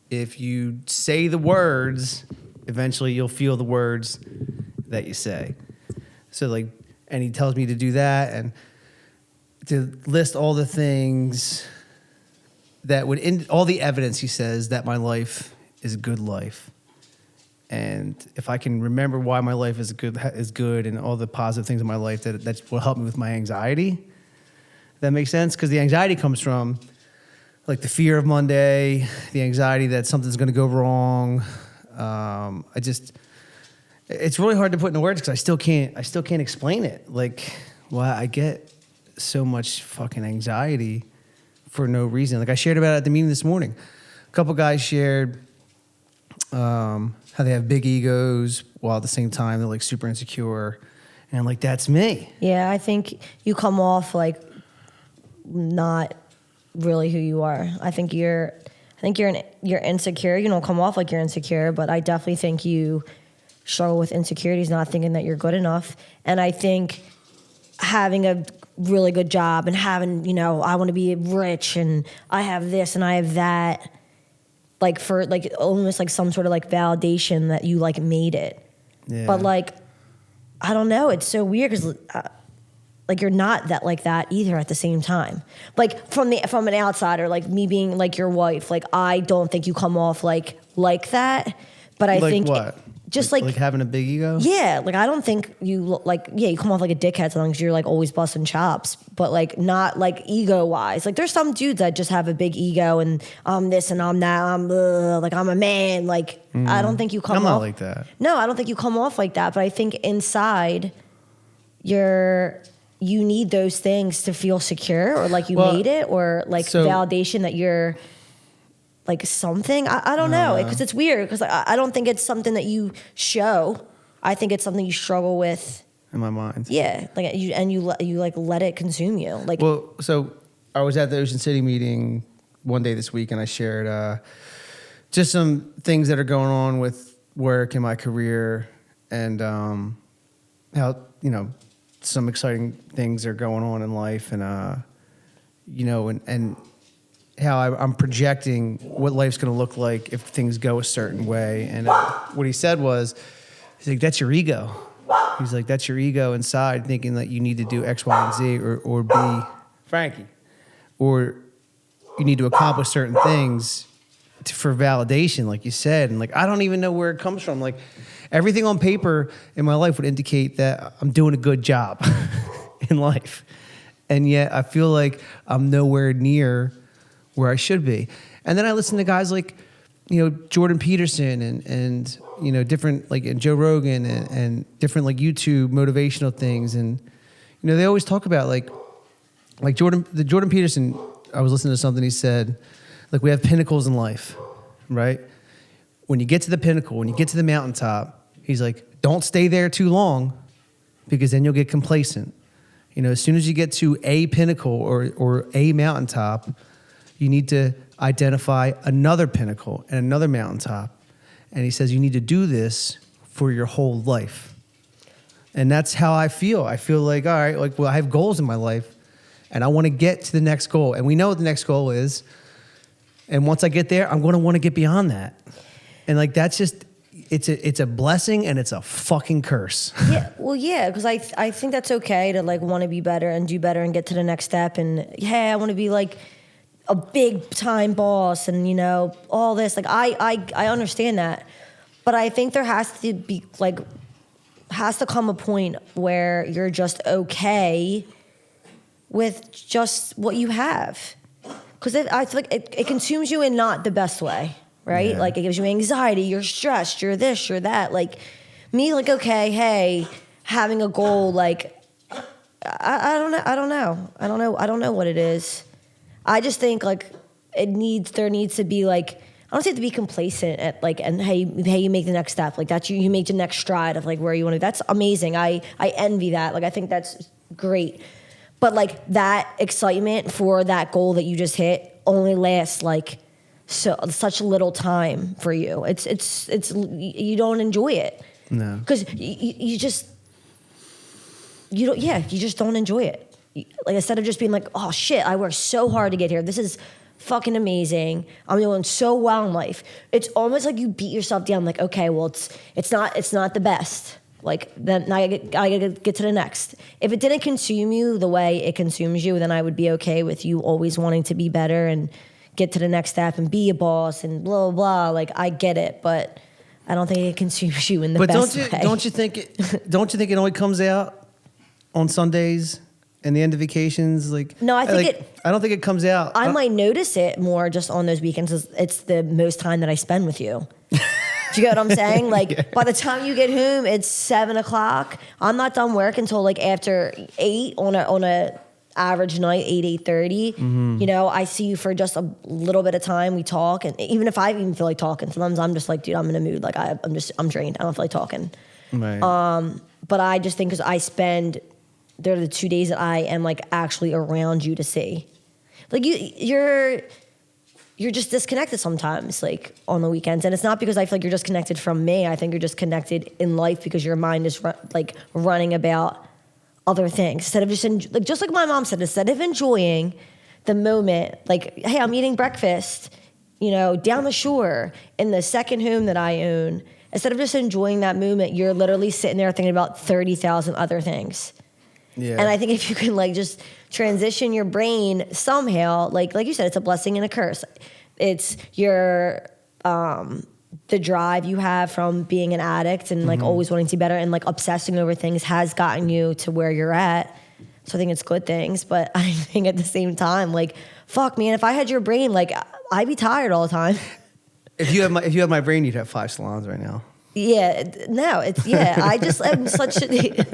if you say the words, eventually you'll feel the words that you say. So and he tells me to do that and to list all the things that all the evidence, he says, that my life is a good life. And if I can remember why my life is good and all the positive things in my life, that will help me with my anxiety. That makes sense? Because the anxiety comes from like the fear of Monday, the anxiety that something's going to go wrong. It's really hard to put into words because I still can't explain it. Like, why I get so much fucking anxiety for no reason. Like I shared about it at the meeting this morning. A couple guys shared how they have big egos while at the same time they're like super insecure, and like that's me. Yeah, I think you come off like not really who you are. I think you're insecure. You don't come off like you're insecure, but I definitely think you struggle with insecurities, not thinking that you're good enough. And I think having a really good job and having, you know, I want to be rich and I have this and I have that, like for like almost like some sort of like validation that you like made it. Yeah. But like, I don't know. It's so weird because like you're not that like that either at the same time. Like from an outsider, like me being like your wife, like I don't think you come off like that. But I like think what? Just like having a big ego. Yeah, like I don't think you look like you come off like a dickhead so long as you're like always busting chops, but like not like ego wise. Like there's some dudes that just have a big ego and I'm this and I'm that. Like I'm a man. Like I don't think you come. I'm off not like that. No, I don't think you come off like that. But I think inside, you need those things to feel secure or like you made it or like validation that you're like something. I don't know because it's weird because I don't think it's something that you show. I think it's something you struggle with in my mind. Yeah, like you like let it consume you. Like so I was at the Ocean City meeting one day this week and I shared just some things that are going on with work and my career and how some exciting things are going on in life and and how I'm projecting what life's going to look like if things go a certain way. And what he said was, he's like, that's your ego. He's like, that's your ego inside thinking that you need to do X, Y, and Z or be Frankie. Or you need to accomplish certain things for validation, like you said. And like, I don't even know where it comes from. Like everything on paper in my life would indicate that I'm doing a good job in life. And yet I feel like I'm nowhere near where I should be. And then I listen to guys like, Jordan Peterson and different like and Joe Rogan and different like YouTube motivational things. And, they always talk about like Jordan Peterson, I was listening to something he said, like we have pinnacles in life, right? When you get to the pinnacle, when you get to the mountaintop, he's like, don't stay there too long because then you'll get complacent. As soon as you get to a pinnacle or a mountaintop, you need to identify another pinnacle and another mountaintop. And he says you need to do this for your whole life. And that's how I feel. I feel like, all right, like, well, I have goals in my life and I want to get to the next goal. And we know what the next goal is. And once I get there, I'm going to want to get beyond that. And like, that's just, it's a blessing and it's a fucking curse. Yeah, well, yeah, because I think that's okay to like want to be better and do better and get to the next step. And I want to be like a big time boss and all this. Like I understand that, but I think there has to come a point where you're just okay with just what you have, because I feel like it consumes you in not the best way, right? Yeah. Like it gives you anxiety, you're stressed, you're this, you're that. Like me, like okay, hey, having a goal, like I don't know what it is. I just think like there needs to be like, I don't say to be complacent at like, and hey, you make the next step. Like that's you make the next stride of like where you want to be. That's amazing. I envy that. Like I think that's great. But like that excitement for that goal that you just hit only lasts like such little time for you. It's you don't enjoy it. No. Because you just don't enjoy it. Like instead of just being like, oh shit, I worked so hard to get here. This is fucking amazing. I'm doing so well in life. It's almost like you beat yourself down. Like, okay, well, it's not the best. Like then I gotta get to the next. If it didn't consume you the way it consumes you, then I would be okay with you always wanting to be better and get to the next step and be a boss and blah blah blah. Like I get it, but I don't think it consumes you in the best way. But don't you think it only comes out on Sundays? And the end of vacations, like no, I think I don't think it comes out. I might notice it more just on those weekends. It's the most time that I spend with you. Do you get what I'm saying? Like by the time you get home, it's 7:00. I'm not done work until like after 8 on a average night, 8:30. Mm-hmm. I see you for just a little bit of time. We talk, and even if I even feel like talking, sometimes I'm just like, dude, I'm in a mood. Like I'm drained. I don't feel like talking. Right. But I just think because they're the 2 days that I am like actually around you to see. Like you're you're just disconnected sometimes, like on the weekends. And it's not because I feel like you're disconnected from me. I think you're disconnected in life because your mind is running about other things instead of just like my mom said, instead of enjoying the moment, like, hey, I'm eating breakfast, down the shore in the second home that I own. Instead of just enjoying that moment, you're literally sitting there thinking about 30,000 other things. Yeah. And I think if you can just transition your brain somehow, like you said, it's a blessing and a curse. It's your the drive you have from being an addict and always wanting to be better and obsessing over things has gotten you to where you're at. So I think it's good things, but I think at the same time, fuck man, if I had your brain, I'd be tired all the time. If you had my brain, you'd have 5 salons right now. Yeah, no, I just am such a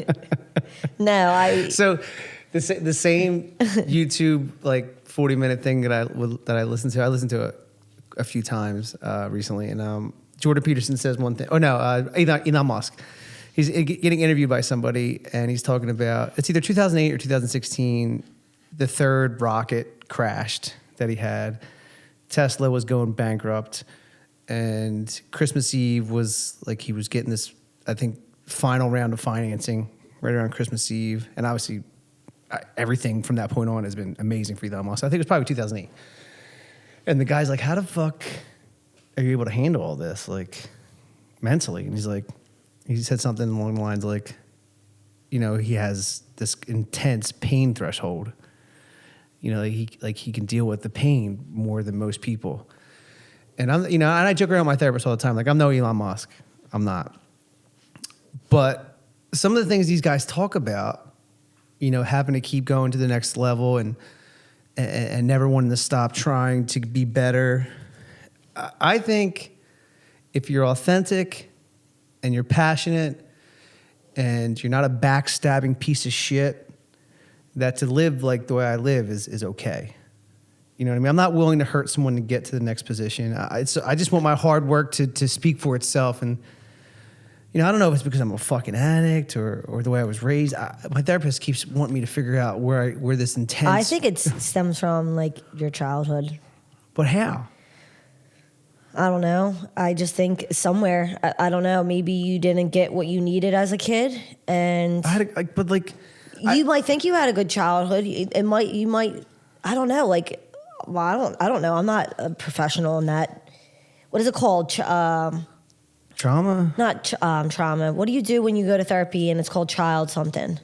So the same YouTube 40-minute thing that I listened to a few times recently, and Jordan Peterson says one thing. Oh no, Elon Musk. He's getting interviewed by somebody, and he's talking about it's either 2008 or 2016. The third rocket crashed that he had. Tesla was going bankrupt, and Christmas Eve was he was getting this, I think, final round of financing right around Christmas Eve, and obviously everything from that point on has been amazing for Elon Musk. I think it was probably 2008. And the guy's like, "How the fuck are you able to handle all this, mentally?" And he's like, he said something along the lines he has this intense pain threshold. He can deal with the pain more than most people. And and I joke around with my therapist all the time, I'm no Elon Musk. I'm not. But some of the things these guys talk about, having to keep going to the next level and never wanting to stop trying to be better. I think if you're authentic and you're passionate and you're not a backstabbing piece of shit, that to live the way I live is okay. You know what I mean? I'm not willing to hurt someone to get to the next position. I just want my hard work to speak for itself. And, I don't know if it's because I'm a fucking addict or the way I was raised. My therapist keeps wanting me to figure out where this intense... I think it stems from your childhood. But how? I don't know. I just think somewhere, I don't know, maybe you didn't get what you needed as a kid. And you might think you had a good childhood. You might, I don't know. I don't know. I'm not a professional in that. What is it called? Trauma? Not trauma. What do you do when you go to therapy and it's called child something?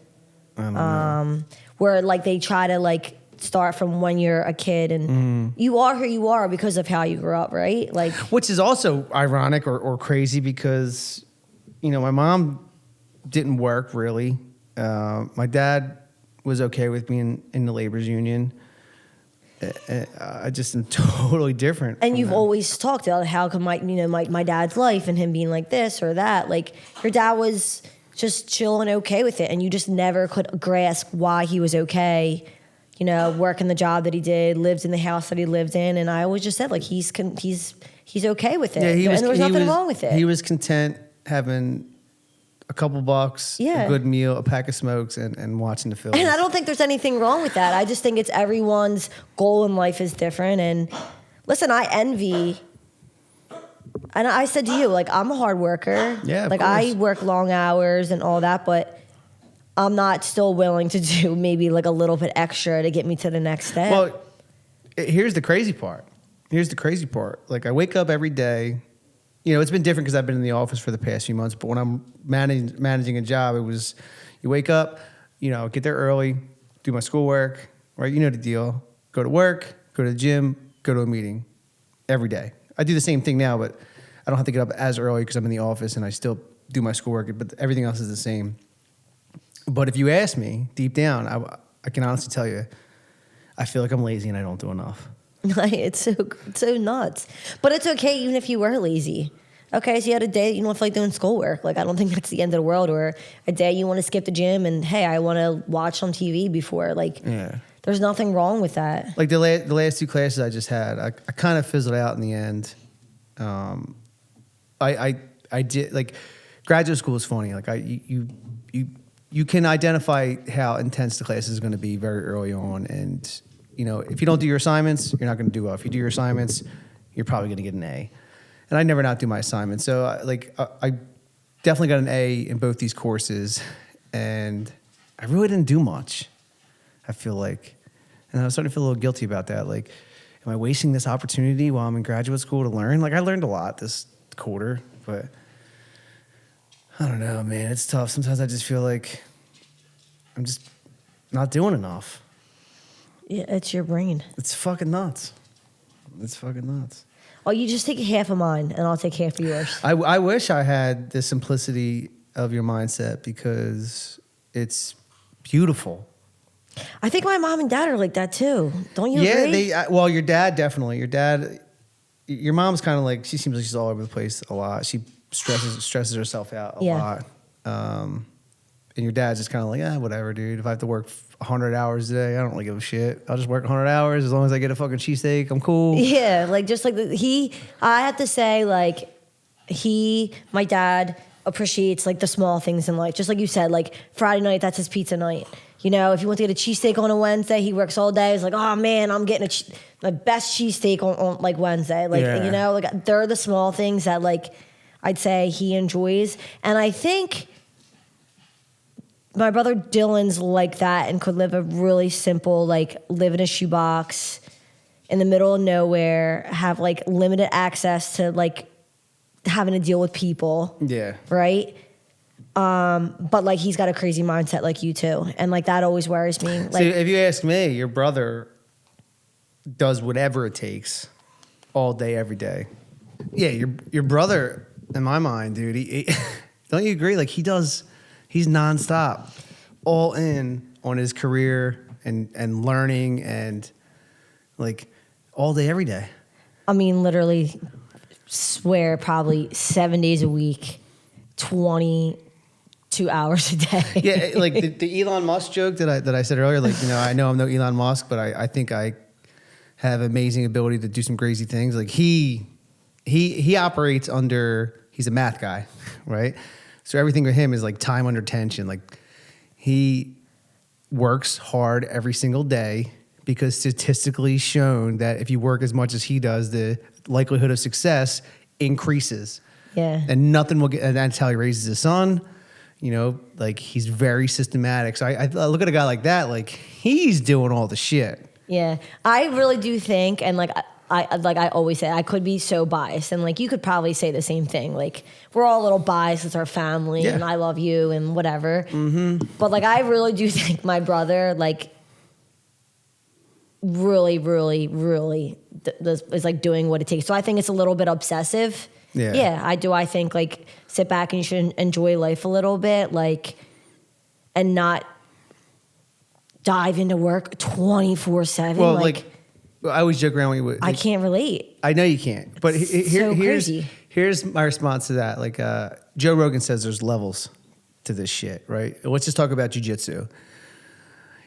I don't know. Where they try to start from when you're a kid and you are who you are because of how you grew up, right? Which is also ironic or crazy because, my mom didn't work really. My dad was okay with being in the labor's union. I just am totally different. And you've always talked about how come my dad's life and him being like this or that. Your dad was just chill and okay with it, and you just never could grasp why he was okay. Working the job that he did, lived in the house that he lived in, and I always just said he's okay with it. Yeah, and there was nothing wrong with it. He was content having a couple bucks, a good meal, a pack of smokes, and watching the film. And I don't think there's anything wrong with that. I just think it's everyone's goal in life is different. And listen, I envy, and I said to you, I'm a hard worker. Yeah, I work long hours and all that, but I'm not still willing to do maybe a little bit extra to get me to the next step. Well, here's the crazy part. I wake up every day. It's been different because I've been in the office for the past few months. But when I'm managing a job, it was you wake up, get there early, do my schoolwork, right? You know the deal. Go to work, go to the gym, go to a meeting every day. I do the same thing now, but I don't have to get up as early because I'm in the office and I still do my schoolwork. But everything else is the same. But if you ask me deep down, I can honestly tell you, I feel like I'm lazy and I don't do enough. It's so nuts. But it's okay even if you were lazy. Okay, so you had a day that you don't feel like doing schoolwork. I don't think that's the end of the world. Or a day you want to skip the gym and, hey, I want to watch some TV before. There's nothing wrong with that. The last 2 classes I just had, I kind of fizzled out in the end. I did, graduate school is funny. You can identify how intense the class is going to be very early on. And, if you don't do your assignments, you're not going to do well. If you do your assignments, you're probably going to get an A. And I never not do my assignments. So I definitely got an A in both these courses, and I really didn't do much, I feel like. And I was starting to feel a little guilty about that. Like, am I wasting this opportunity while I'm in graduate school to learn? Like, I learned a lot this quarter, but I don't know, man. It's tough. Sometimes I just feel like I'm just not doing enough. Yeah, it's your brain. It's fucking nuts. It's fucking nuts. Oh, you just take half of mine, and I'll take half of yours. I wish I had the simplicity of your mindset because it's beautiful. I think my mom and dad are like that too. Don't you agree? Yeah, well, your dad definitely. Your mom's kind of like, she seems like she's all over the place a lot. She stresses herself out a lot. And your dad's just kind of like, whatever, dude. If I have to work 100 hours a day, I don't really give a shit. I'll just work 100 hours as long as I get a fucking cheesesteak. I'm cool. Yeah, like just like I have to say, like my dad appreciates like the small things in life. Just like you said, like Friday night, that's his pizza night. If you want to get a cheesesteak on a Wednesday, he works all day. He's like, oh man, I'm getting my best cheesesteak on like Wednesday. Like, like they're the small things that like I'd say he enjoys. And I think my brother Dylan's like that and could live a really simple, like live in a shoebox in the middle of nowhere, have like limited access to like having to deal with people. Yeah. Right? But like he's got a crazy mindset like you too. And like that always worries me. Like, so if you ask me, your brother does whatever it takes all day, every day. Yeah, your brother, in my mind, dude, he don't you agree? Like he's nonstop, all in on his career and learning and like all day, every day. I mean, literally swear probably 7 days a week, 22 hours a day. Yeah, like the Elon Musk joke that I said earlier, like, I know I'm no Elon Musk, but I think I have amazing ability to do some crazy things. Like he operates under, he's a math guy, right? So everything with him is like time under tension. Like he works hard every single day because statistically shown that if you work as much as he does, the likelihood of success increases. Yeah. And nothing will get, and that's how he raises his son. Like he's very systematic. So I look at a guy like that, like he's doing all the shit. Yeah. I really do think, and like I always say, I could be so biased, and like you could probably say the same thing. Like we're all a little biased. It's our family, and I love you, and whatever. Mm-hmm. But like I really do think my brother, like, really, really, really is like doing what it takes. So I think it's a little bit obsessive. Yeah, I do. I think like sit back and you should enjoy life a little bit, like, and not dive into work 24/7. Well, like I always joke around with you. I can't relate. I know you can't, but here's my response to that. Like Joe Rogan says, there's levels to this shit, right? Let's just talk about jiu-jitsu.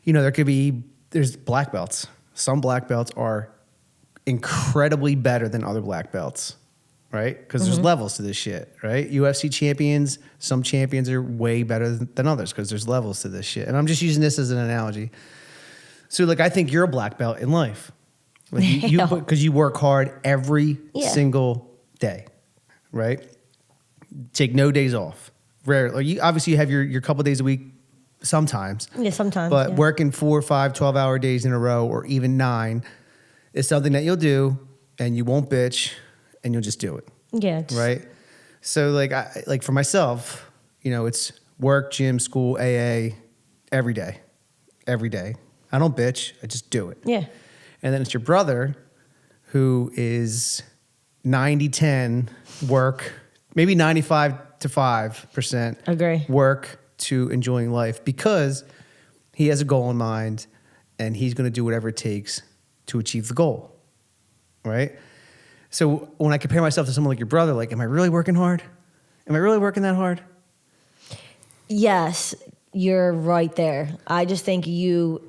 There's black belts. Some black belts are incredibly better than other black belts, right? Because there's levels to this shit, right? UFC champions, some champions are way better than others because there's levels to this shit. And I'm just using this as an analogy. So, like, I think you're a black belt in life. Like because you work hard every single day, right? Take no days off. Rare. Like you obviously have your couple days a week sometimes. Yeah, sometimes. But working 4 or 5, 12-hour days in a row or even 9 is something that you'll do and you won't bitch and you'll just do it. Yeah. Right? So like for myself, it's work, gym, school, AA every day. Every day. I don't bitch. I just do it. Yeah. And then it's your brother who is 90-10 work, maybe 95 to 5% Agree. work to enjoying life because he has a goal in mind and he's going to do whatever it takes to achieve the goal, right? So when I compare myself to someone like your brother, like, am I really working hard? Am I really working that hard? Yes, you're right there. I just think you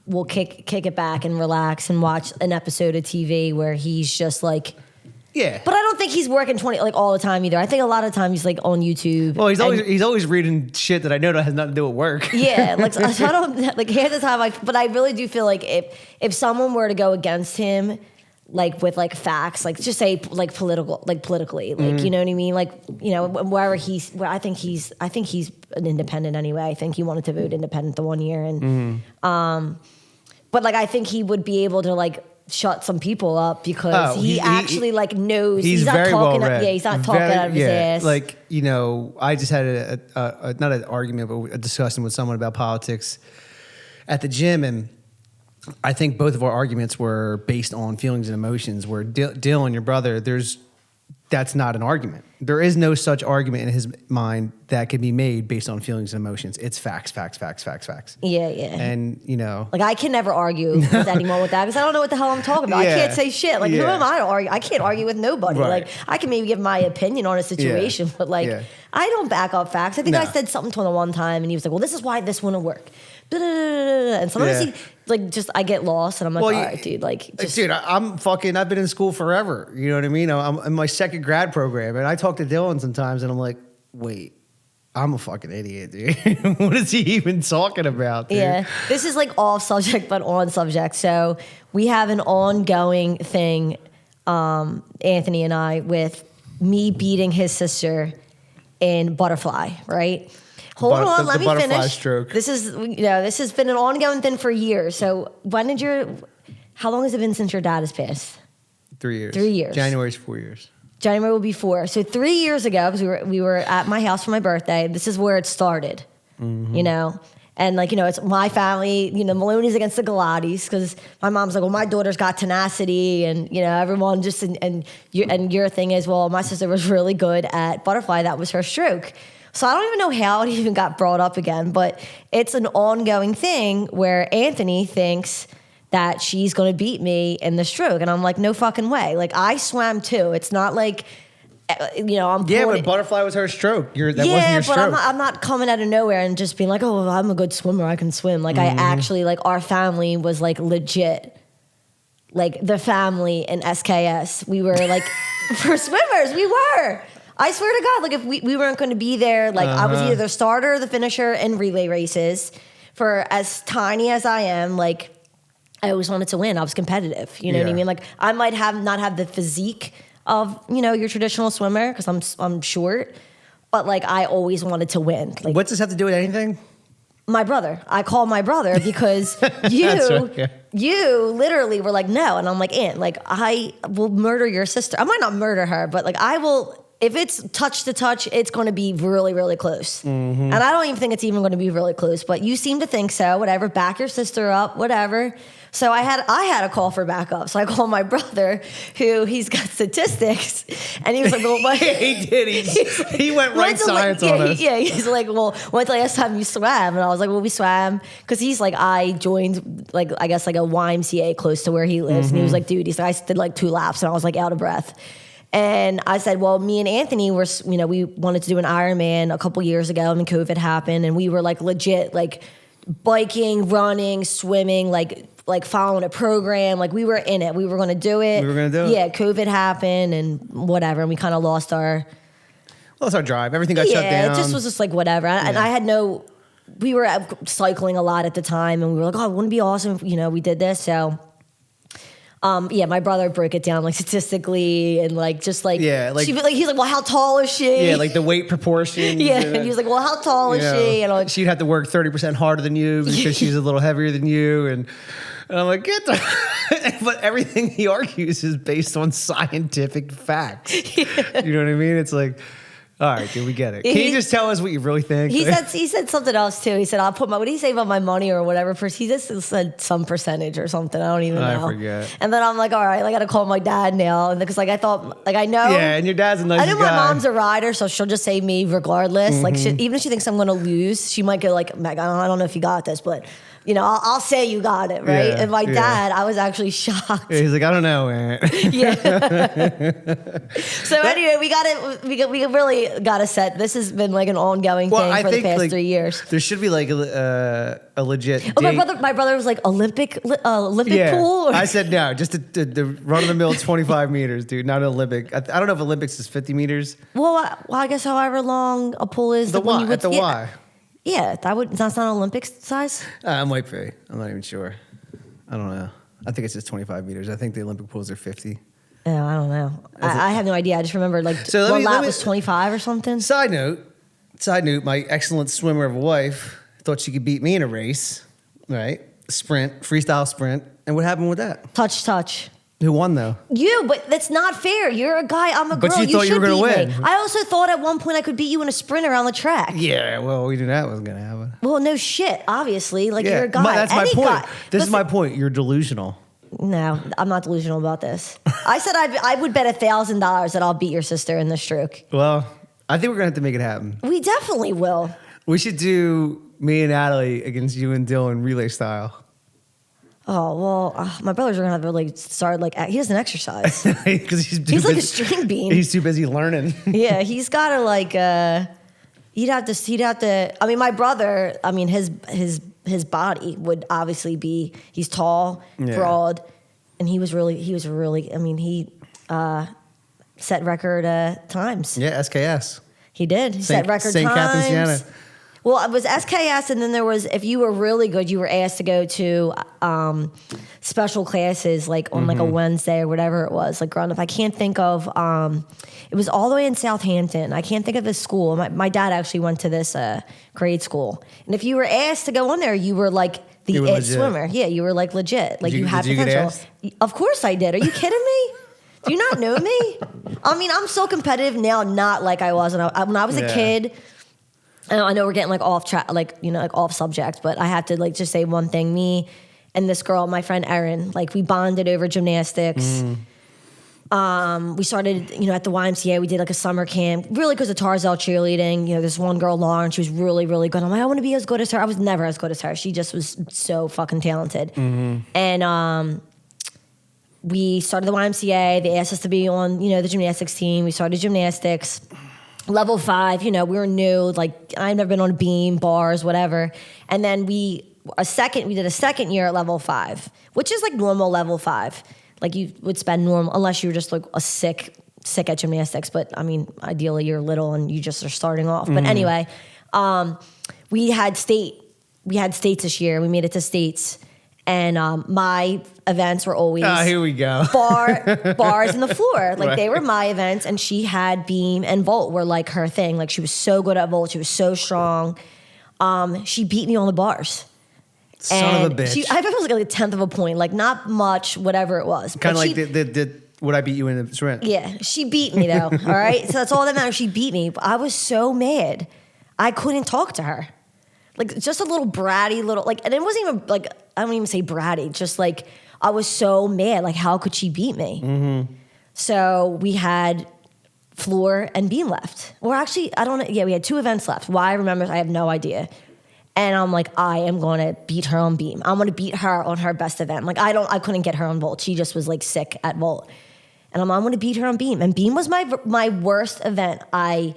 will kick it back and relax and watch an episode of TV where he's just like Yeah. But I don't think he's working 20 like all the time either. I think a lot of times he's like on YouTube. Well, he's always reading shit that I know that has nothing to do with work. Yeah, like so I don't like half the time. But I really do feel like if someone were to go against him, like with like facts, like just say like politically, like you know what I mean, like you know wherever I think he's an independent anyway. I think he wanted to vote independent the 1 year, and but like I think he would be able to like shut some people up because he actually like knows he's not very talking. well read. Yeah, he's not talking out of his ass. Like you know, I just had a not an argument, but a discussion with someone about politics at the gym, and I think both of our arguments were based on feelings and emotions. Where Dylan, your brother, that's not an argument. There is no such argument in his mind that can be made based on feelings and emotions. It's facts. Yeah. And you know, like I can never argue with anyone with that because I don't know what the hell I'm talking about. Yeah. I can't say shit. Like who Yeah. am I to argue? I can't argue with nobody. Right. Like I can maybe give my opinion on a situation, but like I don't back up facts. I think I said something to him one time, and he was like, "Well, this is why this wouldn't work." And sometimes he like just I get lost, and I'm like, "All right, dude, like just." Dude, I've been in school forever. You know what I mean? I'm in my second grad program, and I talk to Dylan sometimes, and I'm like, wait, I'm a fucking idiot, dude. What is he even talking about, dude? Yeah, this is like off subject, but on subject. So we have an ongoing thing, Anthony and I, with me beating his sister in butterfly, right? Hold on, let me finish. Stroke. This has been an ongoing thing for years. So how long has it been since your dad has passed? 3 years. 3 years. January's 4 years. January will be 4. So 3 years ago, because we were at my house for my birthday, this is where it started, you know? And like, you know, it's my family, you know, Maloney's against the Galatis because my mom's like, well, my daughter's got tenacity and, you know, everyone just, and your thing is, well, my sister was really good at butterfly. That was her stroke. So I don't even know how it even got brought up again, but it's an ongoing thing where Anthony thinks that she's going to beat me in the stroke. And I'm like, no fucking way. Like I swam too. It's not like, you know, I'm but butterfly was her stroke. That wasn't your stroke. But I'm not coming out of nowhere and just being like, oh, I'm a good swimmer. I can swim. Like I actually, like our family was like legit. Like the family in SKS, we were like, for swimmers, we were. I swear to God, like if we weren't going to be there, like I was either the starter or the finisher in relay races. For as tiny as I am, like I always wanted to win. I was competitive. You know what I mean? Like I might not have the physique of, you know, your traditional swimmer because I'm short, but like I always wanted to win. Like, what's this have to do with anything? My brother. I call my brother because you literally were like, no. And I'm like, Aunt, like I will murder your sister. I might not murder her, but like I will. If it's touch to touch, it's going to be really, really close. And I don't even think it's even going to be really close, but you seem to think so. Whatever, back your sister up, whatever. So I had a call for backup. So I called my brother, who he's got statistics, and he was like, "Well, what?" He did. He went right science on us. Yeah, he's like, "Well, when's the last time you swam?" And I was like, "Well, we swam," because he's like, I joined like I guess like a YMCA close to where he lives, and he was like, "Dude," he's like, "I did like 2 laps," and I was like out of breath. And I said, well, me and Anthony were, you know, we wanted to do an Ironman a couple years ago, and then COVID happened, and we were like legit, like biking, running, swimming, like following a program. Like we were in it. We were going to do it. Yeah, COVID happened and whatever, and we kind of lost our drive. Everything got shut down. Yeah, it just was just like whatever. And I had we were cycling a lot at the time, and we were like, oh, wouldn't it be awesome if, you know, we did this. So my brother broke it down like statistically and like just like he's like, well, how tall is she? Yeah, like the weight proportion. And he was like, well, how tall is she? And like, she'd have to work 30% harder than you because she's a little heavier than you. And I'm like, but everything he argues is based on scientific facts. You know what I mean? It's like, all right, dude, we get it. Can you just tell us what you really think? He said something else too. He said, I'll put what did he say about my money or whatever? He just said some percentage or something. I don't even know. I forget. And then I'm like, all right, I got to call my dad now. And because like, I thought, like, I know. Yeah, and your dad's a nice guy. I know my mom's a rider, so she'll just save me regardless. Like, even if she thinks I'm going to lose, she might go like, Meg, I don't know if you got this, but I'll say you got it, right? Yeah, And my yeah. dad, I was actually shocked. He's like, I don't know, man. Yeah. So anyway, we really got to set. This has been like an ongoing thing for the past 3 years. There should be like a legit. Oh, date. my brother was like Olympic pool. I said no, just the run of the mill 25 meters, dude, not an Olympic. I don't know if Olympics is 50 meters. Well, I guess however long a pool is. The Y, at the Y. Yeah, that's not Olympic size. Might be. I'm not even sure. I don't know. I think it's just 25 meters. I think the Olympic pools are 50. Yeah, I don't know. I have no idea. I just remember like So one lap was 25 or something. Side note, my excellent swimmer of a wife thought she could beat me in a race, right? Freestyle sprint. And what happened with that? Touch. Who won though? You, but that's not fair. You're a guy, I'm a girl. But you thought you were going to win. I also thought at one point I could beat you in a sprint around the track. Yeah, well, we knew that wasn't going to happen. Well, no shit, obviously. Like, you're a guy. That's my Any point. guy. This is my point. You're delusional. No, I'm not delusional about this. I said I would bet $1,000 that I'll beat your sister in the stroke. Well, I think we're going to have to make it happen. We definitely will. We should do me and Natalie against you and Dylan relay style. Oh, well, my brother's going to have to like start like, he doesn't exercise. Because He's like a string bean. He's too busy learning. Yeah, he's got to like, he'd have to, I mean, my brother, I mean, his body would obviously be, he's tall, broad, and he was really, I mean, he set record times. Yeah, SKS. He did. He set record St. times. Catharines, Siena. Well, it was SKS, and then there was, if you were really good, you were asked to go to special classes, like on like a Wednesday or whatever it was, like growing up. I can't think of, it was all the way in Southampton. I can't think of his school. My dad actually went to this grade school. And if you were asked to go on there, you were like the swimmer. Yeah, you were like legit. Like you had potential. Of course I did. Are you kidding me? Do you not know me? I mean, I'm so competitive now, not like I was when I was a kid. I know we're getting like off track, like, like off subject, but I have to like just say one thing. Me and this girl, my friend Erin, like we bonded over gymnastics. We started, at the YMCA, we did like a summer camp, really because of Tarzell cheerleading. This one girl, Lauren, she was really, really good. I'm like, I want to be as good as her. I was never as good as her. She just was so fucking talented. And we started the YMCA. They asked us to be on, the gymnastics team. We started gymnastics. Level 5, we were new, like I've never been on a beam, bars, whatever. And then we did a second year at level 5, which is like normal level 5. Like you would spend normal, unless you were just like a sick at gymnastics. But I mean, ideally you're little and you just are starting off. But anyway, we had states this year. We made it to states. And my events were always here we go. bars in the floor. Like they were my events, and she had beam and vault were like her thing. Like she was so good at vault. She was so strong. She beat me on the bars. Son of a bitch. I think it was like a tenth of a point. Like not much, whatever it was. Kind of like would I beat you in the sprint? Yeah, she beat me though. All right, so that's all that matters. She beat me. But I was so mad. I couldn't talk to her. Like just a little bratty and it wasn't even like, I don't even say bratty, just like I was so mad. Like how could she beat me? So we had floor and beam left. Or actually, I don't know. Yeah, we had 2 events left. Why I remember, I have no idea. And I'm like, I am going to beat her on beam. I'm going to beat her on her best event. Like I couldn't get her on vault. She just was like sick at vault. And I'm going to beat her on beam. And beam was my worst event. I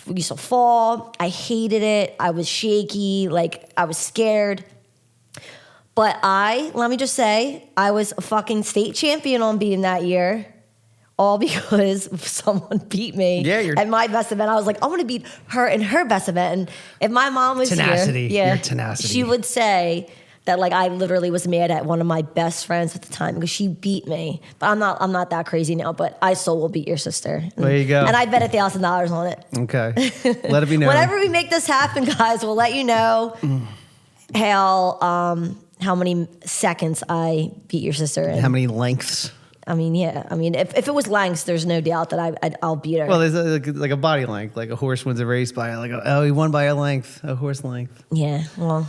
used to fall. I hated it. I was shaky. Like I was scared. But let me just say, I was a fucking state champion on beam that year. All because someone beat me at my best event. I was like, I want to beat her in her best event. And if my mom was tenacity. here, Your tenacity. she would say that like I literally was mad at one of my best friends at the time because she beat me. But I'm not that crazy now. But I still will beat your sister. There you go. And I bet $1,000 on it. Okay, let it be known. Whenever we make this happen, guys, we'll let you know how many seconds I beat your sister in. How many lengths? I mean, yeah. I mean, if it was lengths, there's no doubt that I'll beat her. Well, there's like a body length. Like a horse wins a race by he won by a length, a horse length. Yeah, well,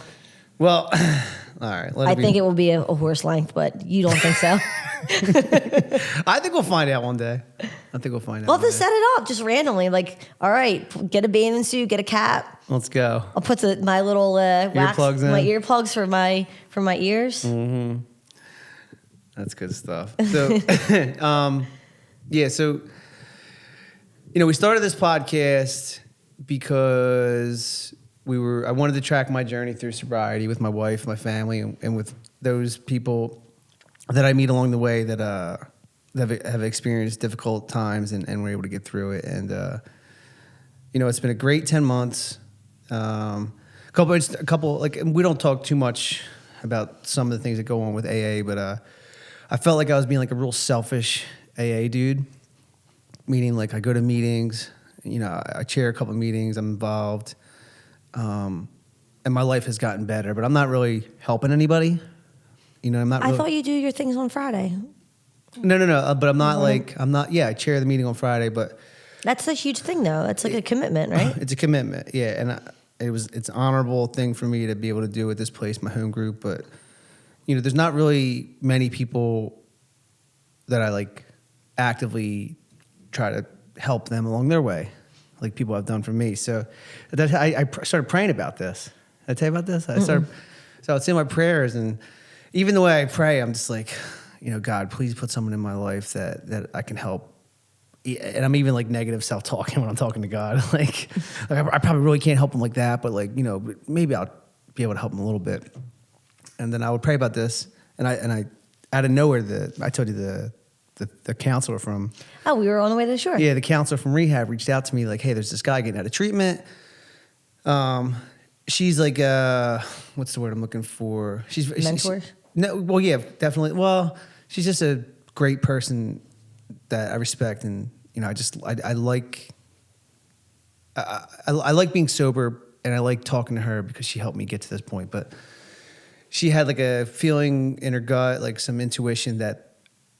all right. I think it will be a horse length, but you don't think so? I think we'll find out one day. I think we'll find out. We'll have to set it up just randomly. Like, all right, get a bathing suit, get a cap. Let's go. I'll put my little wax, Earplugs in. my earplugs for my ears. Mm-hmm. That's good stuff. So, yeah. So, we started this podcast because I wanted to track my journey through sobriety with my wife, my family, and with those people that I meet along the way that have experienced difficult times and were able to get through it. And it's been a great 10 months. A couple. Like, we don't talk too much about some of the things that go on with AA, but I felt like I was being like a real selfish AA dude. Meaning, like, I go to meetings. I chair a couple of meetings. I'm involved. And my life has gotten better, but I'm not really helping anybody. I'm not. I thought you do your things on Friday. No. But I'm not I'm not. Yeah, I chair the meeting on Friday, but that's a huge thing, though. It's like a commitment, right? It's a commitment, yeah. And it's an honorable thing for me to be able to do at this place, my home group. But there's not really many people that I like actively try to help them along their way, like people have done for me. So I started praying about this. Did I tell you about this? So I would say my prayers, and even the way I pray, I'm just like, God, please put someone in my life that I can help. And I'm even like negative self-talking when I'm talking to God. like I probably really can't help him like that, but maybe I'll be able to help him a little bit. And then I would pray about this, and I out of nowhere, I told you the counselor from... Oh, we were on the way to the shore. Yeah, the counselor from rehab reached out to me like, hey, there's this guy getting out of treatment. She's like, what's the word I'm looking for? Mentor? No, well, yeah, definitely. Well, she's just a great person that I respect, and I like being sober, and I like talking to her because she helped me get to this point. But she had like a feeling in her gut, like some intuition that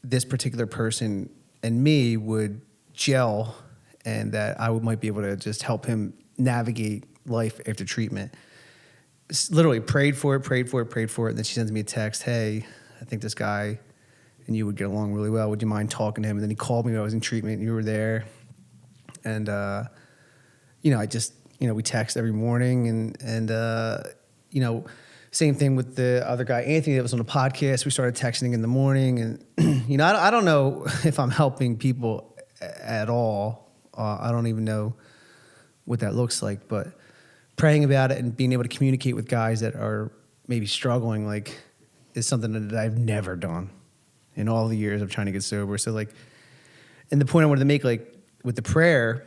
this particular person and me would gel, and that I might be able to just help him navigate life after treatment. Literally prayed for it. And then she sends me a text, hey, I think this guy and you would get along really well. Would you mind talking to him? And then he called me when I was in treatment and you were there. And, I just, we text every morning, and same thing with the other guy, Anthony, that was on the podcast. We started texting in the morning, and I don't know if I'm helping people at all. I don't even know what that looks like, but praying about it and being able to communicate with guys that are maybe struggling, like, is something that I've never done in all the years of trying to get sober. So, like, and the point I wanted to make, like, with the prayer,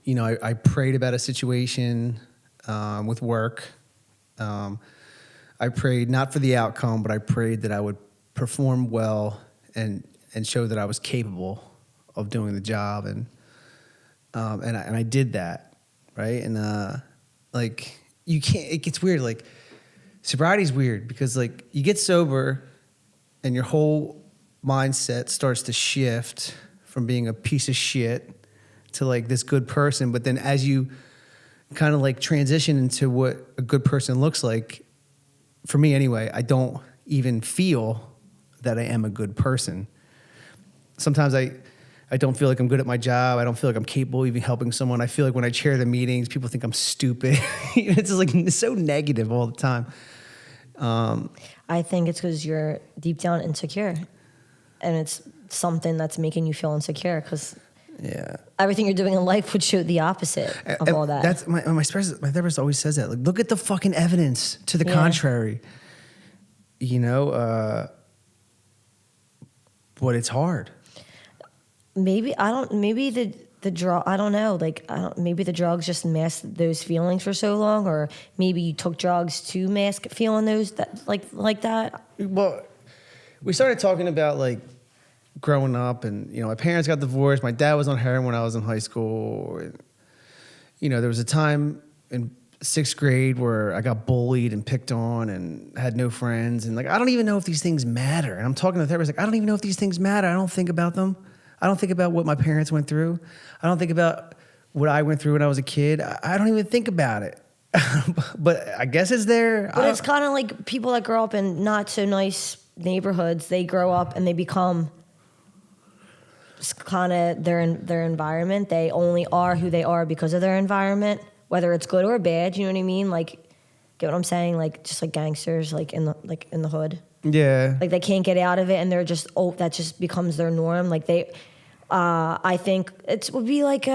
I prayed about a situation with work. I prayed not for the outcome, but I prayed that I would perform well and show that I was capable of doing the job, and I did that, right? And like, you can't. It gets weird. Like, sobriety's weird because, like, you get sober, and your whole mindset starts to shift from being a piece of shit to like this good person. But then as you kind of like transition into what a good person looks like, for me anyway, I don't even feel that I am a good person. Sometimes I don't feel like I'm good at my job. I don't feel like I'm capable of even helping someone. I feel like when I chair the meetings, people think I'm stupid. It's just like, it's so negative all the time. I think it's because you're deep down insecure, and it's something that's making you feel insecure because everything you're doing in life would show the opposite of all that. That's my therapist always says that. Like, look at the fucking evidence to the contrary. But it's hard. Maybe the drug, I don't know. Like, maybe the drugs just masked those feelings for so long, or maybe you took drugs to mask feeling those like that. Well, we started talking about like growing up, and my parents got divorced. My dad was on heroin when I was in high school. There was a time in 6th grade where I got bullied and picked on and had no friends, and like, I don't even know if these things matter. And I'm talking to the therapist like, I don't even know if these things matter. I don't think about them. I don't think about what my parents went through. I don't think about what I went through when I was a kid. I don't even think about it. But I guess it's there. But it's kind of like people that grow up in not so nice neighborhoods. They grow up and they become kind of their environment. They only are who they are because of their environment, whether it's good or bad. You know what I mean? Like, get what I'm saying? Like, just like gangsters, like in the hood. Yeah. Like they can't get out of it, and they're just that just becomes their norm. Like they, I think it would be like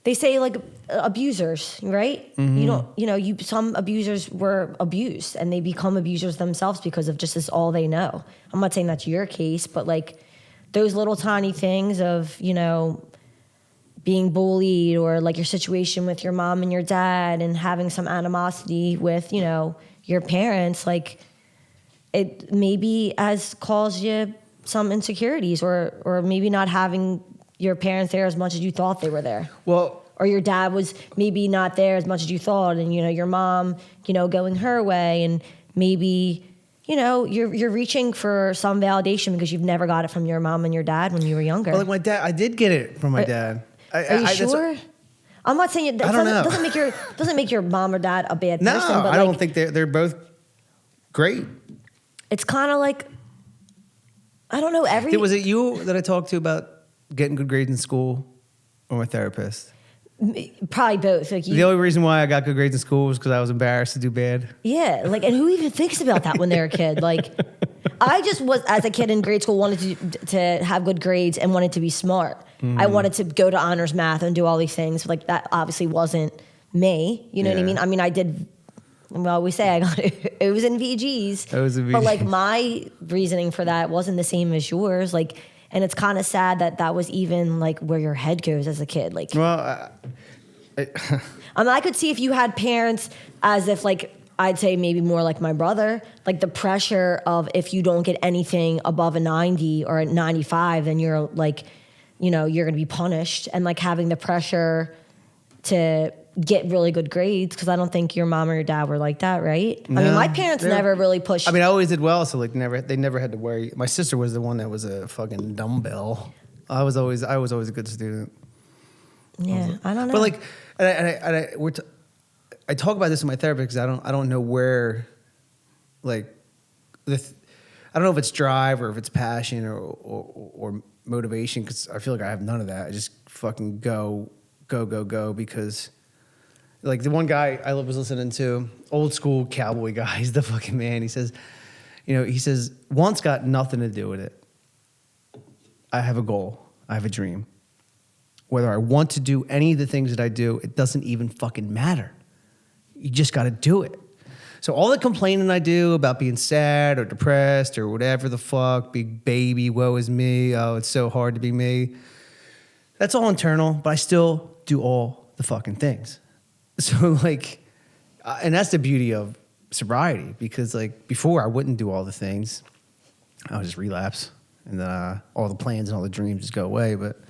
they say like abusers, right? Mm-hmm. Some abusers were abused and they become abusers themselves because of just this all they know. I'm not saying that's your case, but like those little tiny things of, being bullied, or like your situation with your mom and your dad and having some animosity with, your parents, like it maybe has caused you some insecurities, or maybe not having your parents there as much as you thought they were there. Well, or your dad was maybe not there as much as you thought, and your mom, going her way, and maybe you're reaching for some validation because you've never got it from your mom and your dad when you were younger. Well, like my dad, I did get it from my dad. Are you sure? I'm not saying it. I don't know. Doesn't make your mom or dad a bad person. No, but I don't think they're both great. It's kind of like, I don't know. Was it you that I talked to about getting good grades in school, or my therapist? Probably both. Like the only reason why I got good grades in school was because I was embarrassed to do bad. Yeah, like, and who even thinks about that when they're a kid? Like, I just was, as a kid in grade school, wanted to have good grades and wanted to be smart. I wanted to go to honors math and do all these things. Like, that obviously wasn't me. You know what I mean? I mean, I did. Well, we say I got it. It was in VGs. It was in VGs. But like my reasoning for that wasn't the same as yours. Like, and it's kind of sad that was even like where your head goes as a kid. Like, well, I could see if you had parents as if like, I'd say maybe more like my brother, like the pressure of if you don't get anything above a 90 or a 95, then you're like, you're going to be punished, and like having the pressure to get really good grades, because I don't think your mom or your dad were like that, right? No, I mean, my parents never really pushed. I mean, I always did well, so like they never had to worry. My sister was the one that was a fucking dumbbell. I was always a good student. Yeah, I don't know. But like, I talk about this with my therapist because I don't know where, like, I don't know if it's drive or if it's passion or motivation, because I feel like I have none of that. I just fucking go because, like, the one guy I was listening to, old school cowboy guy, he's the fucking man. He says, want's got nothing to do with it. I have a goal. I have a dream. Whether I want to do any of the things that I do, it doesn't even fucking matter. You just got to do it. So all the complaining I do about being sad or depressed or whatever the fuck, big baby, woe is me, oh, it's so hard to be me, that's all internal, but I still do all the fucking things. So like, and that's the beauty of sobriety, because like before I wouldn't do all the things. I would just relapse, and then all the plans and all the dreams just go away. But,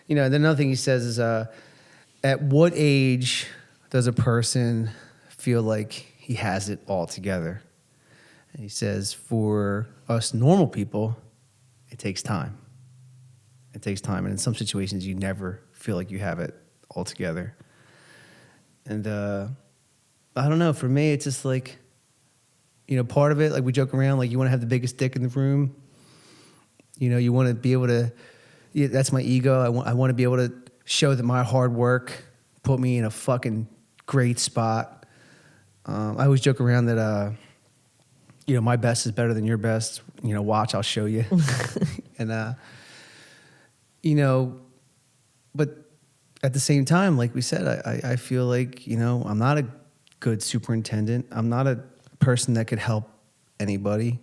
then another thing he says is, at what age does a person feel like he has it all together? And he says, for us normal people, it takes time. It takes time. And in some situations, you never feel like you have it all together. And I don't know. For me, it's just like, part of it, like we joke around, like you want to have the biggest dick in the room. You want to be able to, that's my ego. I want to be able to show that my hard work put me in a fucking great spot. I always joke around that, my best is better than your best. Watch, I'll show you. And, but at the same time, like we said, I feel like, I'm not a good superintendent. I'm not a person that could help anybody.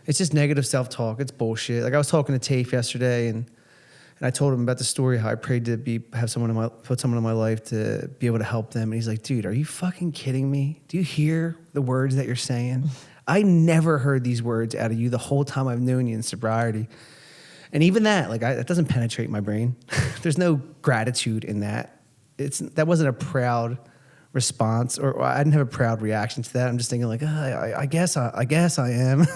It's just negative self-talk. It's bullshit. Like I was talking to Tafe yesterday, and I told him about the story, how I prayed to put someone in my life to be able to help them. And he's like, dude, are you fucking kidding me? Do you hear the words that you're saying? I never heard these words out of you the whole time I've known you in sobriety. And even that, like, that doesn't penetrate my brain. There's no gratitude in that. That wasn't a proud response, or I didn't have a proud reaction to that. I'm just thinking like, I guess I am,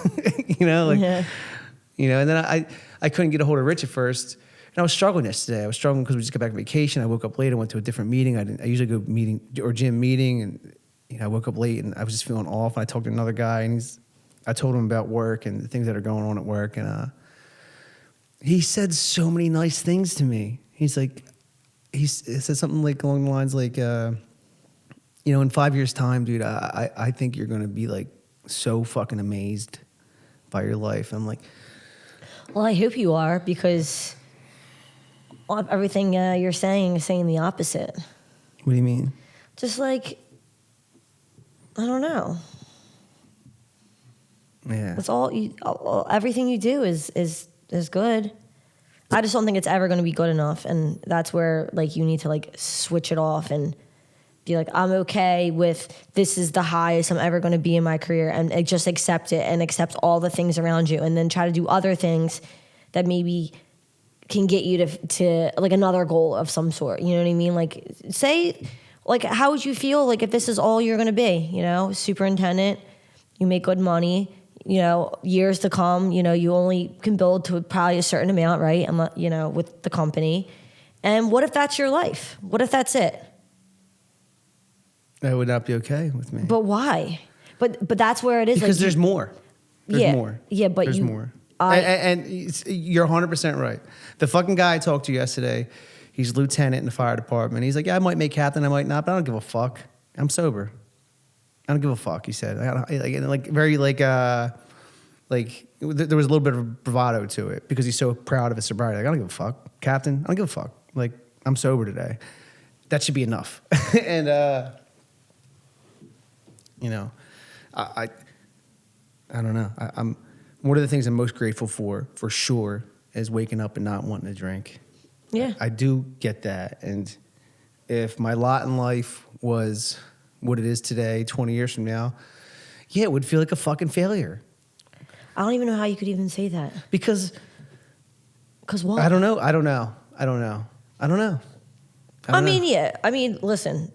And then I couldn't get a hold of Rich at first. And I was struggling yesterday. I was struggling because we just got back from vacation. I woke up late. I went to a different meeting. I usually go gym meeting, and I woke up late and I was just feeling off. And I talked to another guy, and I told him about work and the things that are going on at work. And he said so many nice things to me. He's like, he said something like along the lines like, in 5 years' time, dude, I think you're going to be like so fucking amazed by your life. I'm like, Well, I hope you are, because everything you're saying is saying the opposite. What do you mean? Just like, I don't know. Yeah. It's everything you do is good. I just don't think it's ever going to be good enough, and that's where like you need to like switch it off and be like, I'm okay with this is the highest I'm ever going to be in my career, and just accept it and accept all the things around you, and then try to do other things that maybe can get you to like another goal of some sort. You know what I mean? Like, say, like, how would you feel like if this is all you're going to be? You know, superintendent, you make good money. You know, years to come, you know, you only can build to probably a certain amount, right? You know, with the company. And what if that's your life? What if that's it? That would not be okay with me. But why? But that's where it is. Because like, there's more. There's more. Yeah, but there's more. And you're 100% right. The fucking guy I talked to yesterday, he's lieutenant in the fire department. He's like, yeah, I might make captain, I might not, but I don't give a fuck. I'm sober. I don't give a fuck, he said. There was a little bit of bravado to it because he's so proud of his sobriety. Like, I don't give a fuck. Captain, I don't give a fuck. Like, I'm sober today. That should be enough. And, I don't know. I'm one of the things I'm most grateful for sure, is waking up and not wanting to drink. Yeah. I do get that. And if my lot in life was what it is today, 20 years from now, yeah, it would feel like a fucking failure. I don't even know how you could even say that. Because what? I don't know. I mean, listen.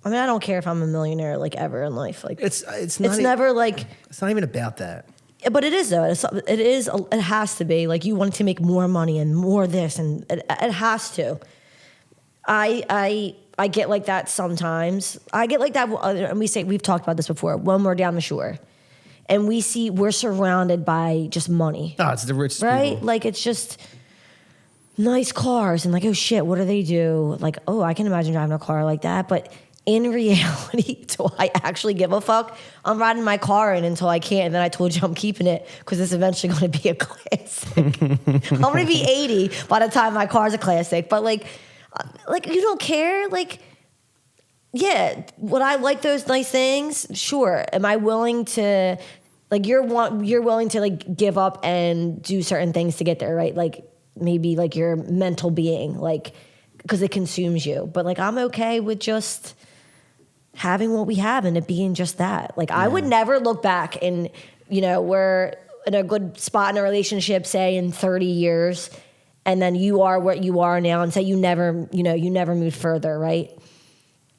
I mean, I don't care if I'm a millionaire like ever in life. Like it's never like. It's not even about that. But it is though. It is. It has to be. Like, you want to make more money and more this, and it has to. I get like that sometimes. I get like that, and we've talked about this before. When we're down the shore, and we're surrounded by just money. Oh, it's the richest right? people. Like, it's just nice cars, and like, oh shit, what do they do? Like, oh, I can imagine driving a car like that, but in reality, do I actually give a fuck? I'm riding my car in until I can't, and then I told you I'm keeping it because it's eventually going to be a classic. I'm going to be 80 by the time my car's a classic, but like you don't care? Like, yeah, would I like those nice things? Sure. Am I willing to, like, you're willing to like give up and do certain things to get there, right? Like, maybe like your mental being, like, because it consumes you. But like, I'm okay with just having what we have and it being just that. Like, I would never look back and, we're in a good spot in a relationship, say in 30 years, and then you are what you are now, and say you never moved further, right?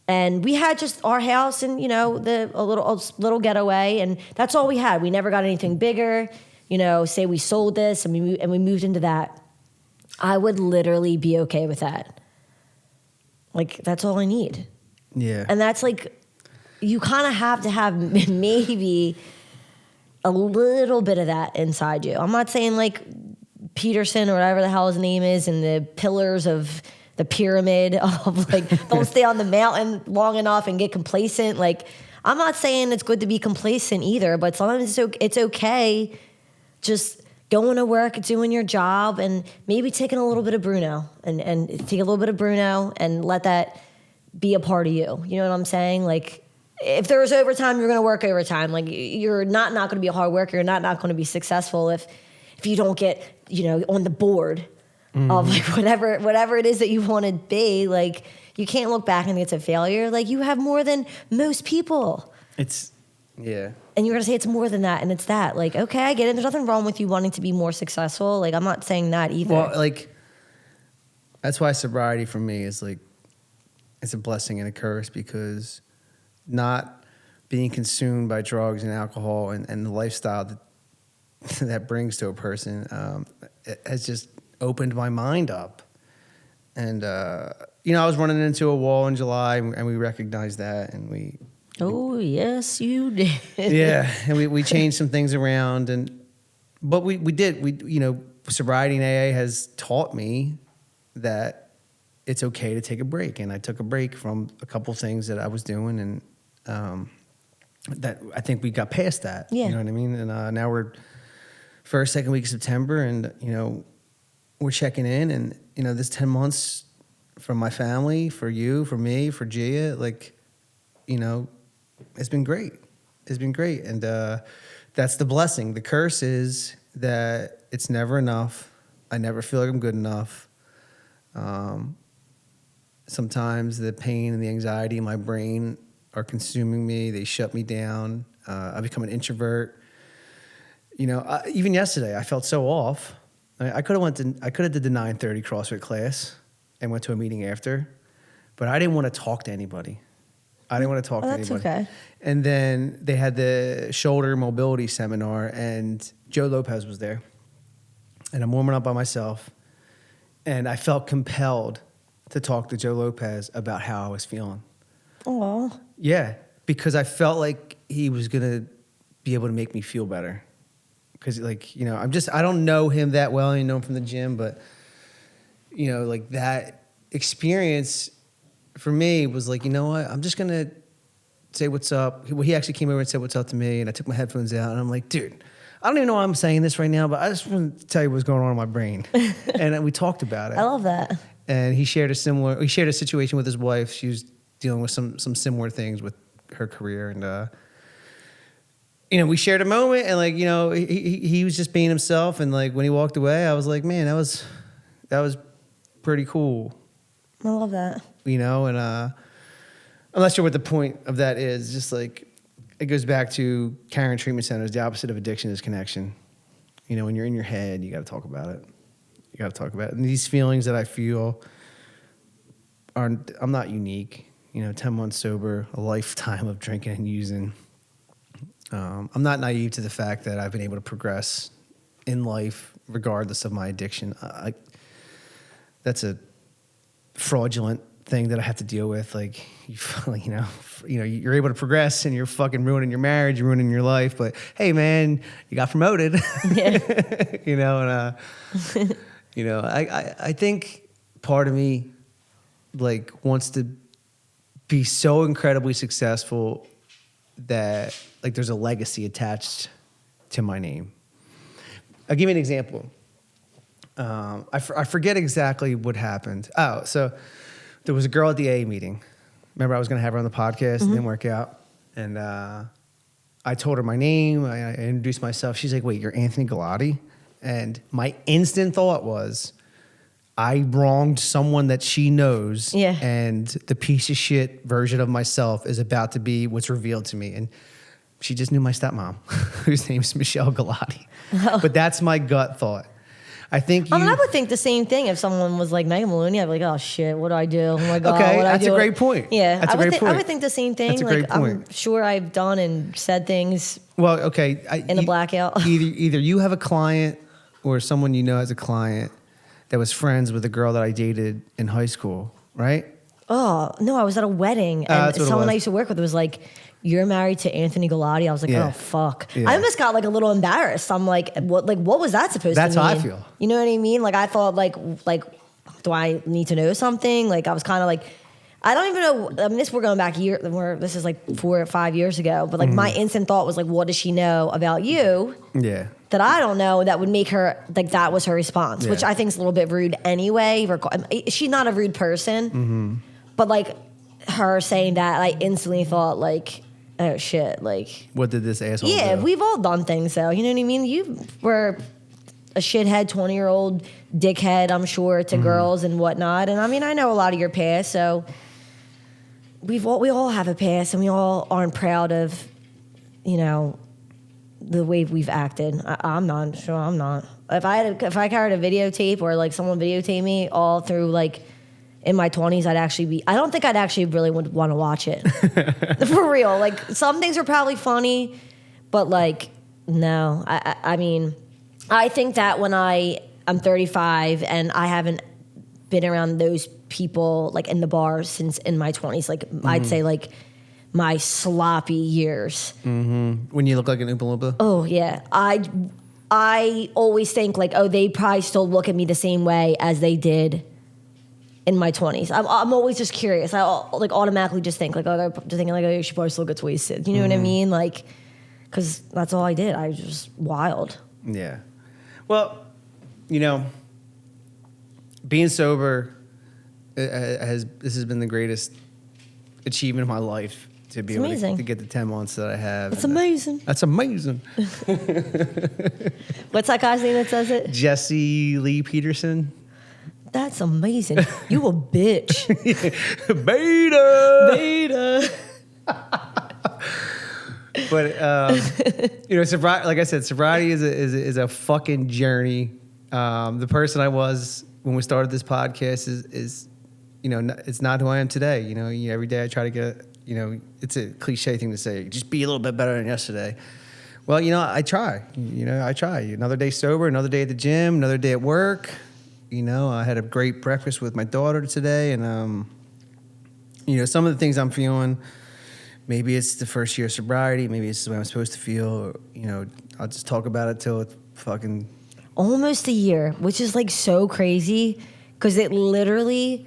And we had just our house and, a little getaway, and that's all we had. We never got anything bigger. Say we sold this and we moved into that. I would literally be okay with that. Like, that's all I need. Yeah. And that's like, you kind of have to have maybe a little bit of that inside you. I'm not saying like Peterson or whatever the hell his name is and the pillars of the pyramid of like, don't stay on the mountain long enough and get complacent. Like, I'm not saying it's good to be complacent either, but sometimes it's okay just going to work, doing your job, and maybe taking a little bit of Bruno and take a little bit of Bruno and let that be a part of you. You know what I'm saying? Like, if there was overtime, you're going to work overtime. Like, you're not going to be a hard worker. You're not going to be successful if you don't get, on the board of like whatever it is that you want to be. Like, you can't look back and think it's a failure. Like, you have more than most people. Yeah. And you're going to say it's more than that, and it's that. Like, okay, I get it. There's nothing wrong with you wanting to be more successful. Like, I'm not saying that either. Well, like, that's why sobriety for me is like, it's a blessing and a curse, because not being consumed by drugs and alcohol and the lifestyle that brings to a person it has just opened my mind up. And, I was running into a wall in July, and we recognized that, and we... Oh, yes, you did. Yeah, and we changed some things around, but we did. sobriety in AA has taught me that it's okay to take a break. And I took a break from a couple things that I was doing, and that I think we got past that. Yeah. You know what I mean? And now we're first, second week of September, and, you know, we're checking in, and, you know, this 10 months from my family, for you, for me, for Gia, like, you know, it's been great. It's been great. And that's the blessing. The curse is that it's never enough. I never feel like I'm good enough. Sometimes the pain and the anxiety in my brain are consuming me. They shut me down. I become an introvert. You know, even yesterday, I felt so off. I could have did the 9:30 CrossFit class and went to a meeting after, but I didn't want to talk to anybody. I didn't want to talk to anybody. That's okay. And then they had the shoulder mobility seminar, and Joe Lopez was there. And I'm warming up by myself, and I felt compelled to talk to Joe Lopez about how I was feeling. Aw. Yeah, because I felt like he was gonna be able to make me feel better. Because, like, you know, I don't know him that well. I know him from the gym, but, you know, like, that experience for me was like, you know what? I'm just gonna say what's up. Well, he actually came over and said what's up to me, and I took my headphones out, and I'm like, dude, I don't even know why I'm saying this right now, but I just want to tell you what's going on in my brain. And we talked about it. I love that. And he shared a situation with his wife. She was dealing with some similar things with her career, and you know, we shared a moment, and, like, you know, he was just being himself, and, like, when he walked away, I was like, man, that was pretty cool. I love that. You know, and I'm not sure what the point of that is. Just like, it goes back to Karen Treatment Centers. The opposite of addiction is connection. You know, when you're in your head, you got to talk about it. You got to talk about it. And these feelings that I feel I'm not unique. You know, 10 months sober, a lifetime of drinking and using. I'm not naive to the fact that I've been able to progress in life regardless of my addiction. That's a fraudulent thing that I have to deal with. Like, you know, you're able to progress, and you're fucking ruining your marriage, you're ruining your life. But hey, man, you got promoted. Yeah. You know, and you know, I think part of me, like, wants to be so incredibly successful that, like, there's a legacy attached to my name. I'll give you an example. I forget exactly what happened. Oh, so there was a girl at the AA meeting. Remember, I was going to have her on the podcast. It didn't work out. And I told her my name. I introduced myself. She's like, wait, you're Anthony Galati? And my instant thought was, I wronged someone that she knows. Yeah. And the piece of shit version of myself is about to be what's revealed to me. And she just knew my stepmom, whose name's Michelle Galati. Oh. But that's my gut thought. I think I would think the same thing if someone was like Meghan Maloney. I'd be like, oh shit, what do I do? Oh my God. Okay, what do I that's do? a great point. Yeah, that's a great point. I would think the same thing. That's a great point. I'm sure I've done and said things. Well, okay. In a blackout. Either you have a client or someone you know has a client that was friends with a girl that I dated in high school, right? Oh, no, I was at a wedding, and someone I used to work with was like, you're married to Anthony Galati. I was like, oh, fuck. Yeah. I almost got like a little embarrassed. I'm like, what was that supposed to mean? That's how I feel. You know what I mean? Like, I thought like, do I need to know something? Like, I was kind of like, I don't even know. I mean, we're going back this is like 4 or 5 years ago, but like my instant thought was like, what does she know about you? Yeah. That I don't know, that would make her, like, that was her response, which I think is a little bit rude anyway. She's not a rude person, but like her saying that, I instantly thought like, oh shit, like. What did this asshole do? Yeah, we've all done things though, you know what I mean? You were a shithead 20-year-old dickhead, I'm sure, to girls and whatnot. And I mean, I know a lot of your past, so we all have a past, and we all aren't proud of, you know, the way we've acted. I'm not sure. I'm not. If I carried a videotape or like someone videotaped me all through like in my 20s, I don't think I'd actually really would want to watch it. For real. Like, some things are probably funny, but like, no. I mean, I think that when I'm 35 and I haven't been around those people like in the bar since in my 20s, like I'd say like my sloppy years. When you look like an Oompa Loompa? Oh yeah. I always think like, oh, they probably still look at me the same way as they did in my 20s. I'm always just curious. I like automatically just think like, oh, they're just thinking like, oh, she probably still gets wasted. You know what I mean? Like, because that's all I did. I was just wild. Yeah. Well, being sober this has been the greatest achievement of my life to be able to get the 10 months that I have. It's amazing. That's amazing. What's that guy's name that says it? Jesse Lee Peterson. That's amazing. You a bitch. Beta. But sobriety, like I said, sobriety is a fucking journey. The person I was when we started this podcast is it's not who I am today. Every day I try to get. It's a cliche thing to say. Just be a little bit better than yesterday. Well, I try. I try. Another day sober, another day at the gym, another day at work. I had a great breakfast with my daughter today, and some of the things I'm feeling. Maybe it's the first year of sobriety. Maybe it's the way I'm supposed to feel. I'll just talk about it till it's fucking almost a year, which is like so crazy because it literally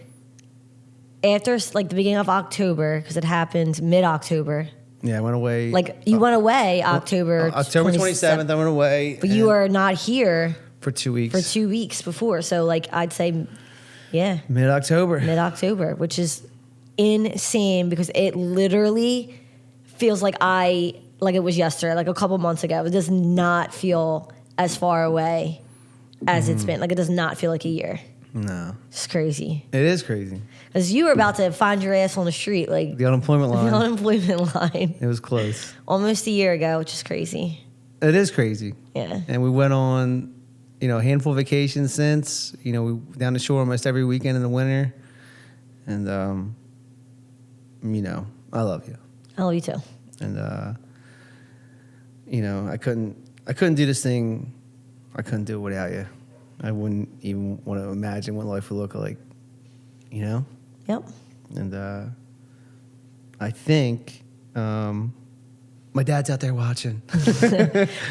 after like the beginning of October, because it happened mid-October. Yeah, I went away. Like you went away October 27th. I went away, but you are not here for 2 weeks. For 2 weeks before, so like I'd say, yeah, mid-October, which is insane because it literally feels like it was yesterday, like a couple months ago. It does not feel as far away as it's been. Like it does not feel like a year. No, it's crazy. It is crazy. Because you were about to find your ass on the street, like the unemployment line. The unemployment line. It was close. Almost a year ago, which is crazy. It is crazy. Yeah. And we went on, a handful of vacations since. We down the shore almost every weekend in the winter. And I love you. I love you too. And I couldn't do this thing. I couldn't do it without you. I wouldn't even want to imagine what life would look like. Yep. And I think my dad's out there watching.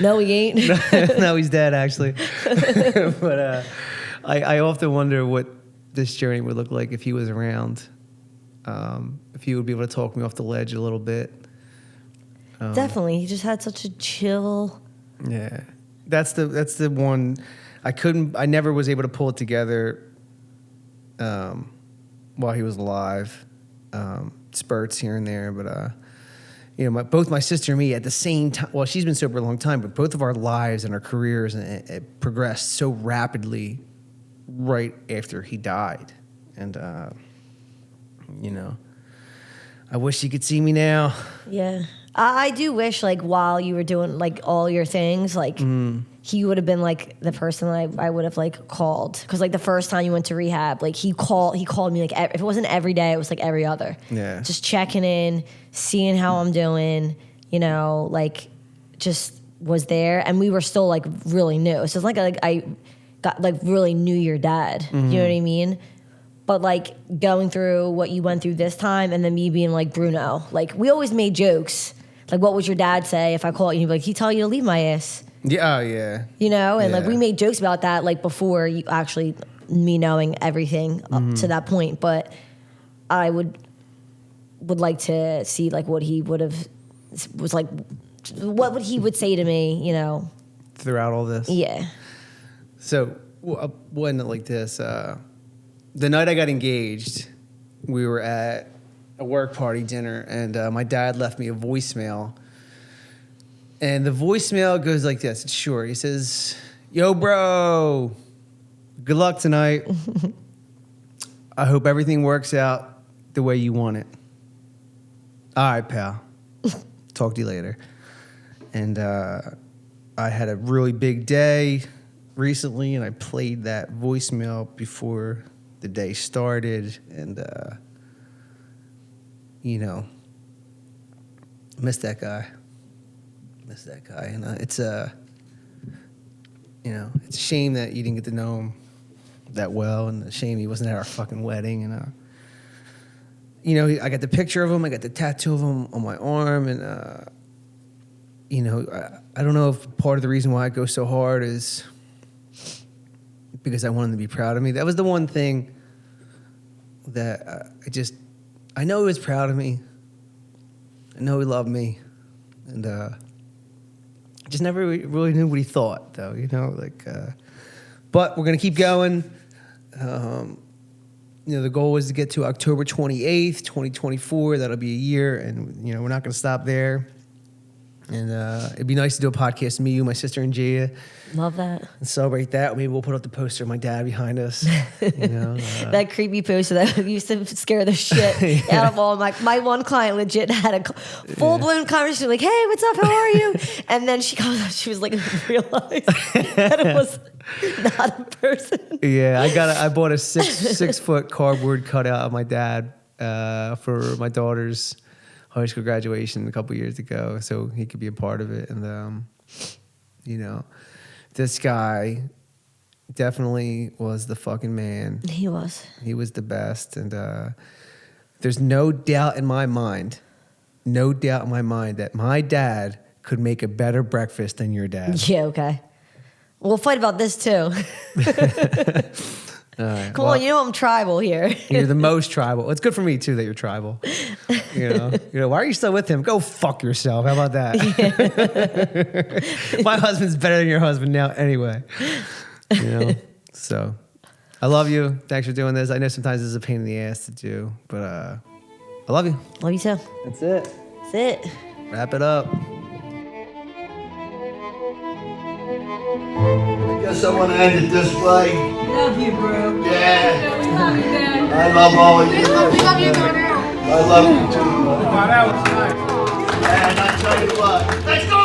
No, he ain't. No, he's dead actually. But I often wonder what this journey would look like if he was around. If he would be able to talk me off the ledge a little bit. Definitely, he just had such a chill. Yeah, that's the one. I never was able to pull it together while he was alive. Spurts here and there, but both my sister and me at the same time. Well, she's been sober a long time, but both of our lives and our careers it progressed so rapidly right after he died, and I wish you could see me now. Yeah, I do wish like while you were doing like all your things, like he would have been like the person that I would have like called, because like the first time you went to rehab, like he called me like if it wasn't every day, it was like every other. Yeah, just checking in, seeing how I'm doing, like just was there, and we were still like really new. So it's like I got like really knew your dad. You know what I mean? But like going through what you went through this time, and then me being like Bruno, like we always made jokes. Like, what would your dad say if I called you? He'd be like, he tell you to leave my ass. Yeah, yeah. And like we made jokes about that like before you actually me knowing everything up to that point. But I would like to see like what he would have was like, what would he would say to me, throughout all this. Yeah. So we'll end it like this. The night I got engaged, we were at a work party dinner, and my dad left me a voicemail. And the voicemail goes like this. It's short. He says, "Yo, bro, good luck tonight. I hope everything works out the way you want it. All right, pal. Talk to you later." And I had a really big day recently, and I played that voicemail before the day started, and miss that guy, and it's a shame that you didn't get to know him that well, and a shame he wasn't at our fucking wedding, and I got the picture of him, I got the tattoo of him on my arm, and you know, I don't know if part of the reason why I go so hard is because I want him to be proud of me. That was the one thing that I know he was proud of me. I know he loved me. And I just never really knew what he thought, though, you know, like, but we're going to keep going. You know, the goal is to get to October 28th, 2024. That'll be a year. And, you know, we're not going to stop there. And it'd be nice to do a podcast, me, you, my sister, and Gia. Love that. And celebrate that. Maybe we'll put up the poster of my dad behind us. You know, that creepy poster that used to scare the shit out of all my one client legit had a full-blown conversation like, hey, what's up? How are you? And then she comes up, she was like, realized that it was not a person. Yeah, I bought a 6 foot cardboard cutout of my dad for my daughter's high school graduation a couple years ago, so he could be a part of it. And you know, this guy definitely was the fucking man. He was the best. And there's no doubt in my mind that my dad could make a better breakfast than your dad. Yeah, okay, we'll fight about this too. Right, Come on, you know I'm tribal here. You're the most tribal. It's good for me too that you're tribal. You know, why are you still with him? Go fuck yourself. How about that? Yeah. My husband's better than your husband now, anyway. You know, so I love you. Thanks for doing this. I know sometimes this is a pain in the ass to do, but I love you. Love you too. That's it. That's it. Wrap it up. I guess I want to end it this way. Love you, bro. Yeah. We love you, Dad. I love all of you. We love you, Darnell. I love you too. Wow, that was nice. And I tell you what, let's go.